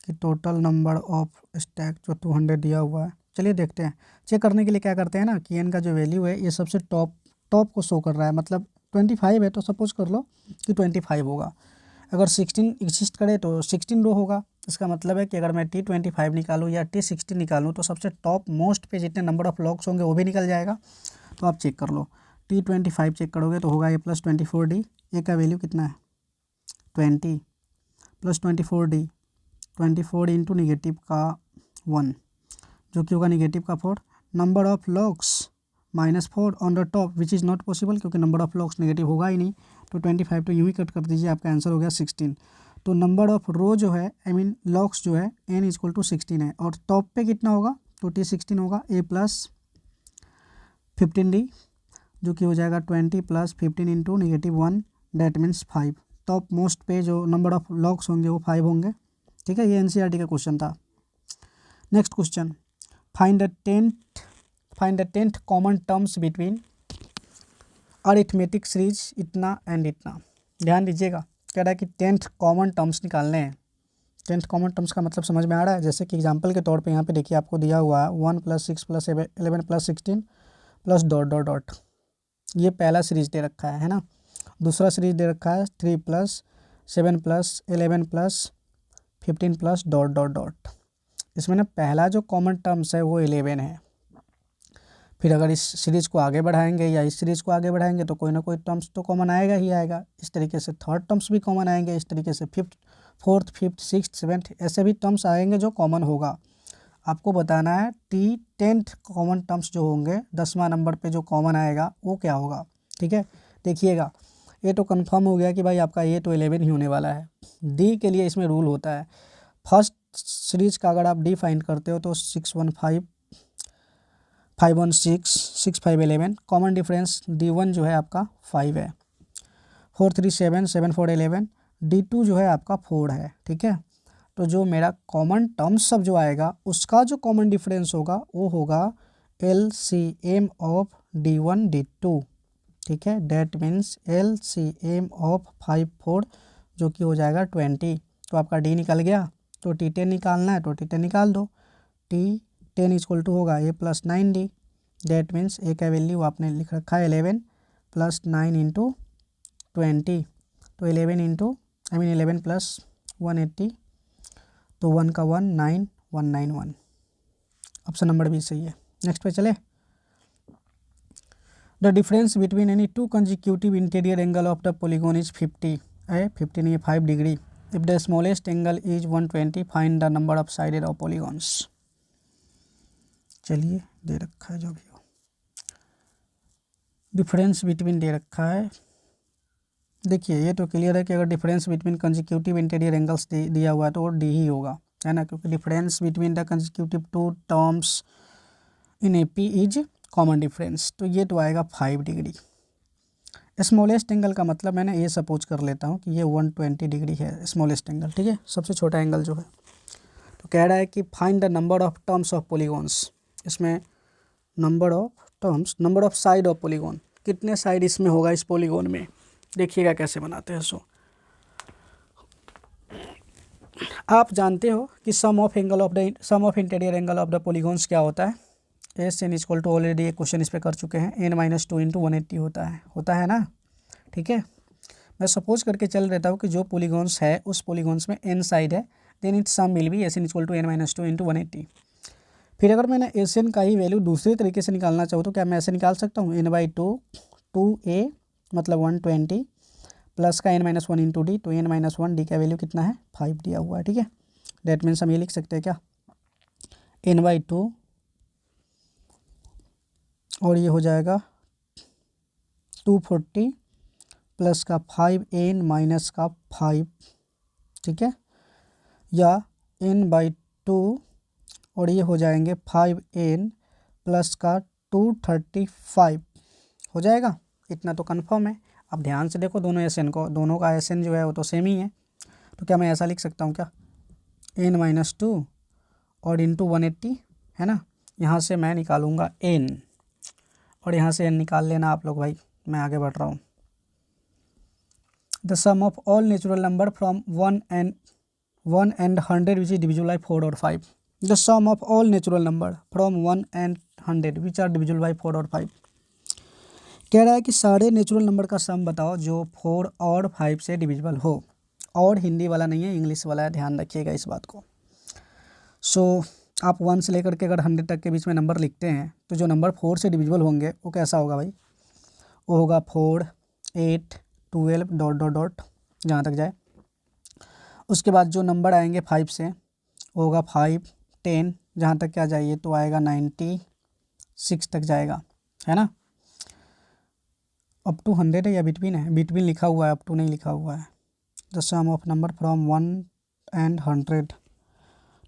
कि टोटल नंबर ऑफ स्टैक जो 200 दिया हुआ है। चलिए देखते हैं। चेक करने के लिए क्या करते हैं ना कि n का जो वैल्यू है ये सबसे टॉप को शो कर रहा है, मतलब 25 है तो सपोज कर लो कि 25 होगा। अगर 16 एग्जिस्ट करे तो 16 रो होगा। इसका मतलब है कि अगर मैं T25 निकालूँ या T16 निकालूँ तो सबसे टॉप मोस्ट पे जितने नंबर ऑफ़ लॉक्स होंगे वो भी निकल जाएगा। तो आप चेक कर लो, T25 चेक करोगे तो होगा a + 24D। ए का वैल्यू कितना है 20 प्लस 24D, 24 इंटू निगेटिव का 1 जो कि होगा निगेटिव का 4। Number of locks -4 on the top which is not possible, क्योंकि नंबर ऑफ़ लॉक्स नेगेटिव होगा ही नहीं। तो 25 तो यूँ ही कट कर दीजिए, आपका आंसर हो गया 16। तो नंबर ऑफ़ रो जो है लॉक्स जो है n = 16 है। और टॉप पे कितना होगा तो T16 होगा a + 15D जो कि हो जाएगा 20 + 15 into -1 that means 5। Top most पे जो नंबर ऑफ़ लॉक्स होंगे वो 5 होंगे, ठीक है। ये NCERT का क्वेश्चन था। Next question, find the 10th common terms between arithmetic series इतना एंड इतना। ध्यान दीजिएगा, कह रहा है कि 10th कॉमन टर्म्स निकालने हैं। 10th कॉमन टर्म्स का मतलब समझ में आ रहा है। जैसे कि एग्जांपल के तौर पे यहाँ पे देखिए आपको दिया हुआ है 1 + 6 + 11 + 16 प्लस डॉट डॉट डॉट। ये पहला सीरीज दे रखा है ना। दूसरा सीरीज दे रखा है 3 + 7 + 11 + 15 प्लस डॉट डॉट डॉट। इसमें ना पहला जो कॉमन टर्म्स है वो 11 है। फिर अगर इस सीरीज़ को आगे बढ़ाएंगे या इस सीरीज़ को आगे बढ़ाएंगे तो कोई ना कोई टर्म्स तो कॉमन आएगा ही आएगा। इस तरीके से थर्ड टर्म्स भी कॉमन आएंगे, इस तरीके से fifth, fourth, fifth, sixth, seventh ऐसे भी टर्म्स आएंगे जो कॉमन होगा। आपको बताना है टेंथ कॉमन टर्म्स जो होंगे 10वां नंबर पे जो कॉमन आएगा वो क्या होगा। ठीक है, देखिएगा ये तो कंफर्म हो गया कि भाई आपका ये तो 11 ही होने वाला है। डी के लिए इसमें रूल होता है, फर्स्ट सीरीज का अगर आप डी फाइंड करते हो तो 615 516 65 11, कॉमन डिफरेंस D1 जो है आपका 5 है, 4 3 7 7 4 11, D2 जो है आपका 4 है। ठीक है, तो जो मेरा कॉमन टर्म्स सब जो आएगा उसका जो कॉमन डिफरेंस होगा वो होगा LCM ऑफ D1 D2। ठीक है, डेट मीन्स LCM ऑफ 5 4 जो कि हो जाएगा 20। तो आपका डी निकल गया, तो T10 निकालना है तो T10 निकाल दो। T10 इक्वल टू होगा A plus 9D, that means a का वैल्यू आपने लिख रखा है 11 प्लस 9 इंटू 20, तो 11 प्लस 180, तो 1 का 1 9 191, ऑप्शन नंबर बी सही है। नेक्स्ट पे चले। The difference between any two consecutive interior angle of the polygon is 50 नहीं 5 degree. If the smallest angle is 120 find the number of shaded of polygons. चलिए दे रखा है जो भी हो, डिफरेंस बिटवीन दे रखा है। देखिए ये तो क्लियर है कि अगर difference between consecutive interior angles दिया हुआ है तो वो डी ही होगा, है ना, क्योंकि difference between the consecutive two terms in AP is common difference, तो ये तो आएगा 5 डिग्री। स्मॉलेस्ट एंगल का मतलब मैंने ये सपोज कर लेता हूँ कि ये 120 डिग्री है स्मॉलेस्ट एंगल। ठीक है, सबसे छोटा एंगल जो है। तो कह रहा है कि find the number of terms of polygons. इसमें number of terms, number of side of polygon, कितने साइड इसमें होगा इस पॉलीगॉन में। देखिएगा कैसे बनाते हैं। सो आप जानते हो कि sum of interior angle of the polygons क्या होता है। S N equal to already एक क्वेश्चन इस पे कर चुके हैं, n-2 इंटू 180 होता है ना। ठीक है, मैं सपोज करके चल रहता हूँ कि जो पॉलीगॉन्स है उस पॉलीगॉन्स में n साइड है, then its sum will be S N equal to n-2 into 180। फिर अगर मैंने एस एन का ही वैल्यू दूसरे तरीके से निकालना चाहूँ तो क्या मैं ऐसे निकाल सकता हूँ, n/2 2a मतलब 120 प्लस का n-1 इंटू डी, तो n-1 डी का वैल्यू कितना है 5 दिया हुआ है। ठीक है, डेट मीन्स हम ये लिख सकते हैं क्या, n/2 और ये हो जाएगा 240 प्लस का 5n माइनस का 5। ठीक है, या n/2 और ये हो जाएंगे 5n प्लस का 235 हो जाएगा। इतना तो कंफर्म है। अब ध्यान से देखो दोनों एस एन को, दोनों का एस एन जो है वो तो सेम ही है। तो क्या मैं ऐसा लिख सकता हूँ क्या, n-2 और इंटू 180, है ना। यहाँ से मैं निकालूंगा n और यहाँ से n निकाल लेना आप लोग भाई, मैं आगे बढ़ रहा हूँ। The sum of all natural number from 1 and 100 which is divisible by 4 और 5। The sum of all natural number from 1 and 100 which are divisible by 4 और 5। कह रहा है कि सारे नेचुरल नंबर का सम बताओ जो 4 और 5 से डिविजिबल हो। और हिंदी वाला नहीं है, इंग्लिश वाला है, ध्यान रखिएगा इस बात को। सो आप 1 से लेकर के अगर 100 तक के बीच में नंबर लिखते हैं तो जो नंबर 4 से डिविजिबल होंगे वो कैसा होगा भाई, वो होगा 4 8 12 डॉट डॉट डॉट जहाँ तक जाए। उसके बाद जो नंबर आएंगे 5 से वो होगा 5 10 जहाँ तक क्या जाइए तो आएगा 96 तक जाएगा, है ना। अप टू 100 है या बिटवीन है, बिटवीन लिखा हुआ है, अप टू नहीं लिखा हुआ है। The sum of number from 1 and 100,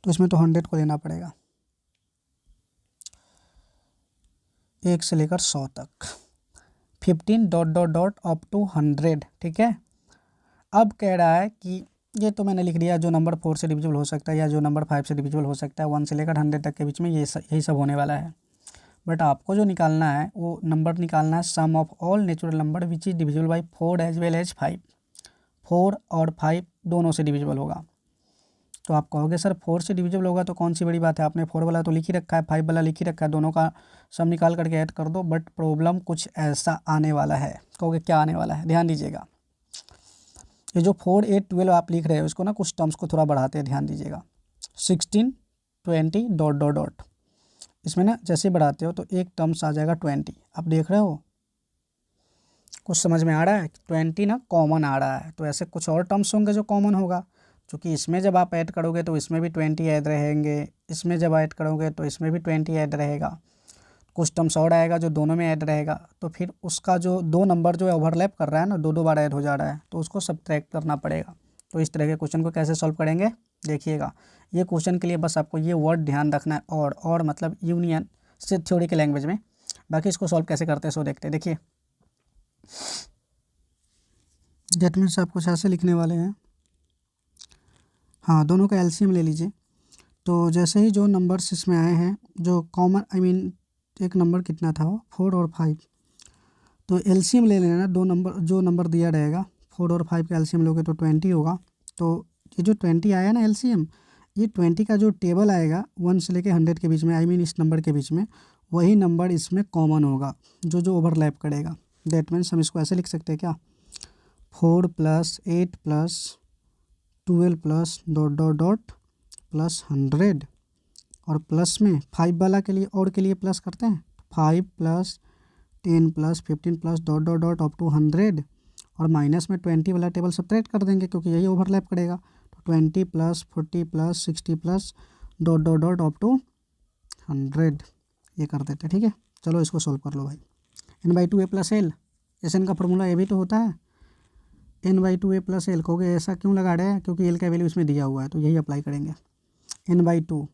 तो इसमें तो 100 को लेना पड़ेगा, 1 से लेकर 100 तक, 15 dot dot dot up to 100। ठीक है, अब कह रहा है कि ये तो मैंने लिख दिया जो नंबर 4 से डिविजिबल हो सकता है या जो नंबर 5 से डिविजिबल हो सकता है, 1 से लेकर 100 तक के बीच में यही सब होने वाला है। बट आपको जो निकालना है वो नंबर निकालना है sum of all natural number which is divisible by 4 as well as 5। 4 और 5 दोनों से डिविजिबल होगा। तो आप कहोगे सर 4 से डिविजिबल होगा तो कौन सी बड़ी बात है, आपने 4 वाला तो लिख ही रखा है, 5 वाला लिख ही रखा है, दोनों का सम निकाल करके ऐड कर दो। बट प्रॉब्लम कुछ ऐसा आने वाला है। कहोगे क्या आने वाला है, ध्यान दीजिएगा। ये जो 4, 8, 12 आप लिख रहे हो इसको ना कुछ टर्म्स को थोड़ा बढ़ाते हैं, ध्यान दीजिएगा। 16, 20 डॉट डॉट डॉट, इसमें ना जैसे बढ़ाते हो तो एक टर्म्स आ जाएगा 20। आप देख रहे हो, कुछ समझ में आ रहा है? 20 ना कॉमन आ रहा है, तो ऐसे कुछ और टर्म्स होंगे जो कॉमन होगा, क्योंकि इसमें जब आप ऐड करोगे तो इसमें भी 20 ऐड रहेंगे, इसमें जब ऐड करोगे तो इसमें भी 20 ऐड रहेगा, कुछ टर्म्स और आएगा जो दोनों में ऐड रहेगा, तो फिर उसका जो दो नंबर जो है ओवरलैप कर रहा है ना, दो बार ऐड हो जा रहा है, तो उसको सब्ट्रैक्ट करना पड़ेगा। तो इस तरह के क्वेश्चन को कैसे सॉल्व करेंगे देखिएगा। ये क्वेश्चन के लिए बस आपको ये वर्ड ध्यान रखना है, और मतलब यूनियन से थ्योरी के लैंग्वेज में। बाकी इसको सॉल्व कैसे करते हैं सो देखते हैं। देखिए डेट मीन्स आप कुछ ऐसे लिखने वाले हैं, हाँ दोनों का एलसीएम ले लीजिए। तो जैसे ही जो नंबर्स इसमें आए हैं जो कॉमन एक नंबर कितना था वो 4 और 5, तो एलसीएम ले लेना। दो नंबर जो नंबर दिया रहेगा 4 और 5 का एलसीएम लोगे तो 20 होगा। तो ये जो 20 आया ना एलसीएम, ये 20 का जो टेबल आएगा 1 से लेके 100 के बीच में, इस नंबर के बीच में, वही नंबर इसमें कॉमन होगा जो ओवरलैप करेगा। डेट मीन्स हम इसको ऐसे लिख सकते हैं क्या, 4 + 8 + 12 + डॉट डॉट डॉट + 100, और प्लस में 5 वाला के लिए और के लिए प्लस करते हैं, 5 + 10 + 15 + dot dot dot up to 100, और माइनस में 20 वाला टेबल सब्ट्रैक्ट कर देंगे क्योंकि यही ओवरलैप करेगा। तो 20 + 40 + 60 + dot dot dot up to 100, ये कर देते हैं। ठीक है, चलो इसको सॉल्व कर लो भाई। n/2 a + l, S N का फॉर्मूला ये भी तो होता है, n/2 a + l। कहोगे ऐसा क्यों लगा रहे हैं, क्योंकि l का वैल्यू इसमें दिया हुआ है, तो यही अप्लाई करेंगे। n/2,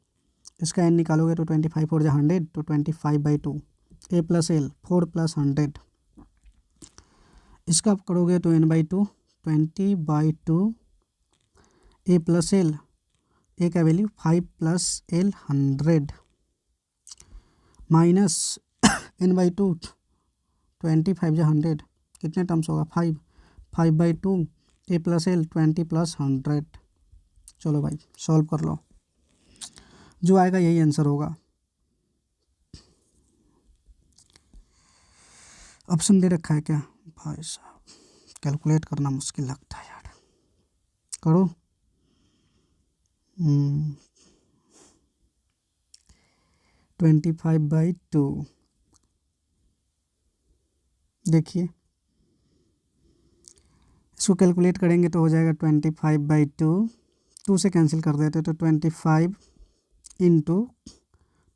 इसका n निकालोगे तो 25 और 100, तो 25/2 a + l 4 + 100, इसका आप करोगे तो n/2 20/2 a + l, a का वैल्यू 5 + l 100, माइनस n/2 25 या 100, कितने टर्म्स होगा 5/2 a + l 20 + 100। चलो भाई सॉल्व कर लो, जो आएगा यही आंसर होगा। ऑप्शन दे रखा है क्या भाई साहब, कैलकुलेट करना मुश्किल लगता है यार, करो। 25/2, देखिए इसको कैलकुलेट करेंगे तो हो जाएगा 25/2, 2 से कैंसिल कर देते तो 25 ×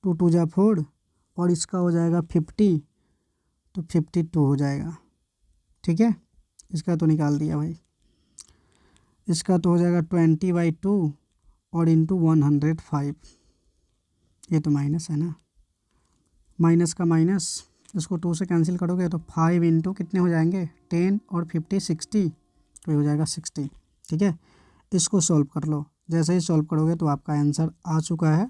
2 2 जा 4, और इसका हो जाएगा 50, तो 52 हो जाएगा। ठीक है, इसका तो निकाल दिया भाई। इसका तो हो जाएगा 20/2 और इंटू 105, ये तो माइनस है ना, माइनस का माइनस, इसको 2 से कैंसिल करोगे तो 5 × कितने हो जाएंगे 10 और 50 60, तो ये हो जाएगा 60। ठीक है, इसको सॉल्व कर लो, जैसे ही सॉल्व करोगे तो आपका आंसर आ चुका है।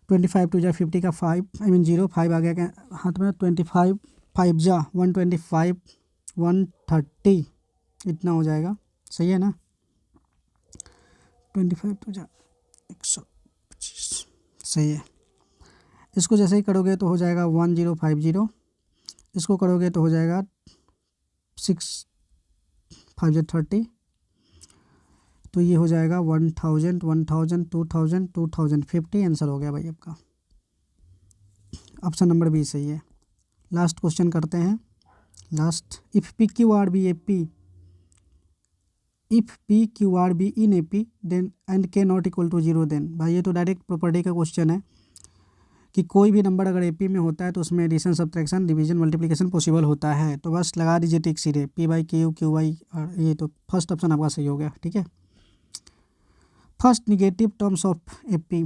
25 2 जा 50 का 0 5 आ गया हाथ में, 25 5 जा 125 130, इतना हो जाएगा। सही है ना, 25 2 जा 125, सही है। इसको जैसे ही करोगे तो हो जाएगा 1050, इसको करोगे तो हो जाएगा 6 5 जा 30, तो ये हो जाएगा 1000 1000 2000 2050, आंसर हो गया भाई आपका। ऑप्शन नंबर बी सही है। लास्ट क्वेश्चन करते हैं, last. If P Q R be in A P then and K not equal to 0, then भाई ये तो डायरेक्ट प्रॉपर्टी का क्वेश्चन है कि कोई भी नंबर अगर एपी में होता है तो उसमें addition subtraction division multiplication possible होता है। तो बस लगा दीजिए टिक सीधे, p/q q/, और ये तो फर्स्ट ऑप्शन आपका सही हो गया। ठीक है, first negative terms of AP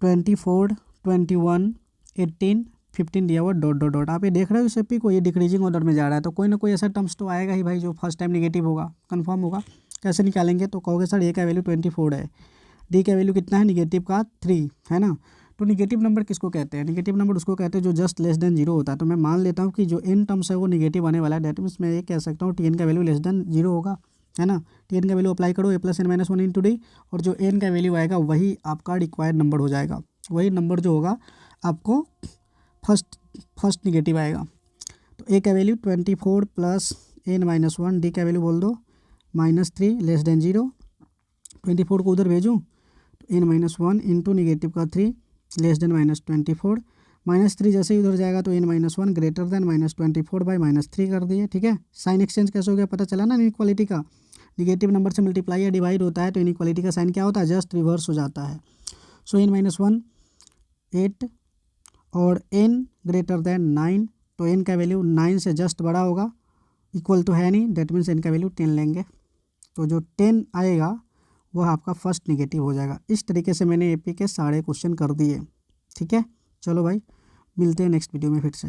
24 21 18 15 दिया हुआ डॉट डॉट डॉट। आप ये देख रहे हो इस एपी को, ये डिक्रीजिंग ऑर्डर में जा रहा है, तो कोई ना कोई ऐसा टर्म्स तो आएगा ही भाई जो फर्स्ट टाइम निगेटिव होगा, कन्फर्म होगा। कैसे निकालेंगे, तो कहोगे सर ए का वैल्यू 24 है, डी का वैल्यू कितना है निगेटिव का 3 है ना। तो निगेटिव नंबर किसको कहते हैं, निगेटिव नंबर उसको कहते हैं जो जस्ट लेस देन 0 होता है। तो मैं मान लेता हूँ कि जो एन टर्म्स है वो निगेटिव आने वाला है, डेट मीन्स मैं ये कह सकता हूँ टी एन का वैल्यू लेस देन 0 होगा, है ना। टी एन का वैल्यू अप्लाई करो, a+n - 1 × डी, और जो एन का वैल्यू आएगा वही आपका रिक्वायर्ड नंबर हो जाएगा, वही नंबर जो होगा आपको फर्स्ट निगेटिव आएगा। तो ए का value 24 + N minus one, D का वैल्यू बोल दो -3 लेस देन 0। 24 को उधर भेजूँ तो N minus one into negative का 3 लेस देन -24। -3 जैसे ही उधर जाएगा तो N minus one greater than -24 by -3 कर दिए। ठीक है, साइन एक्सचेंज कैसे हो गया पता चला ना इनइक्वालिटी का। निगेटिव नंबर से मल्टीप्लाई या डिवाइड होता है तो इनइक्वालिटी का साइन क्या होता है, जस्ट रिवर्स हो जाता है। सो एन माइनस वन 8 और एन ग्रेटर देन 9, तो एन का वैल्यू 9 से जस्ट बड़ा होगा, इक्वल तो है नहीं, डेट मीन्स एन का वैल्यू 10 लेंगे। तो जो 10 आएगा वह आपका फर्स्ट निगेटिव हो जाएगा। इस तरीके से मैंने एपी के सारे क्वेश्चन कर दिए। ठीक है, चलो भाई मिलते हैं नेक्स्ट वीडियो में फिर से।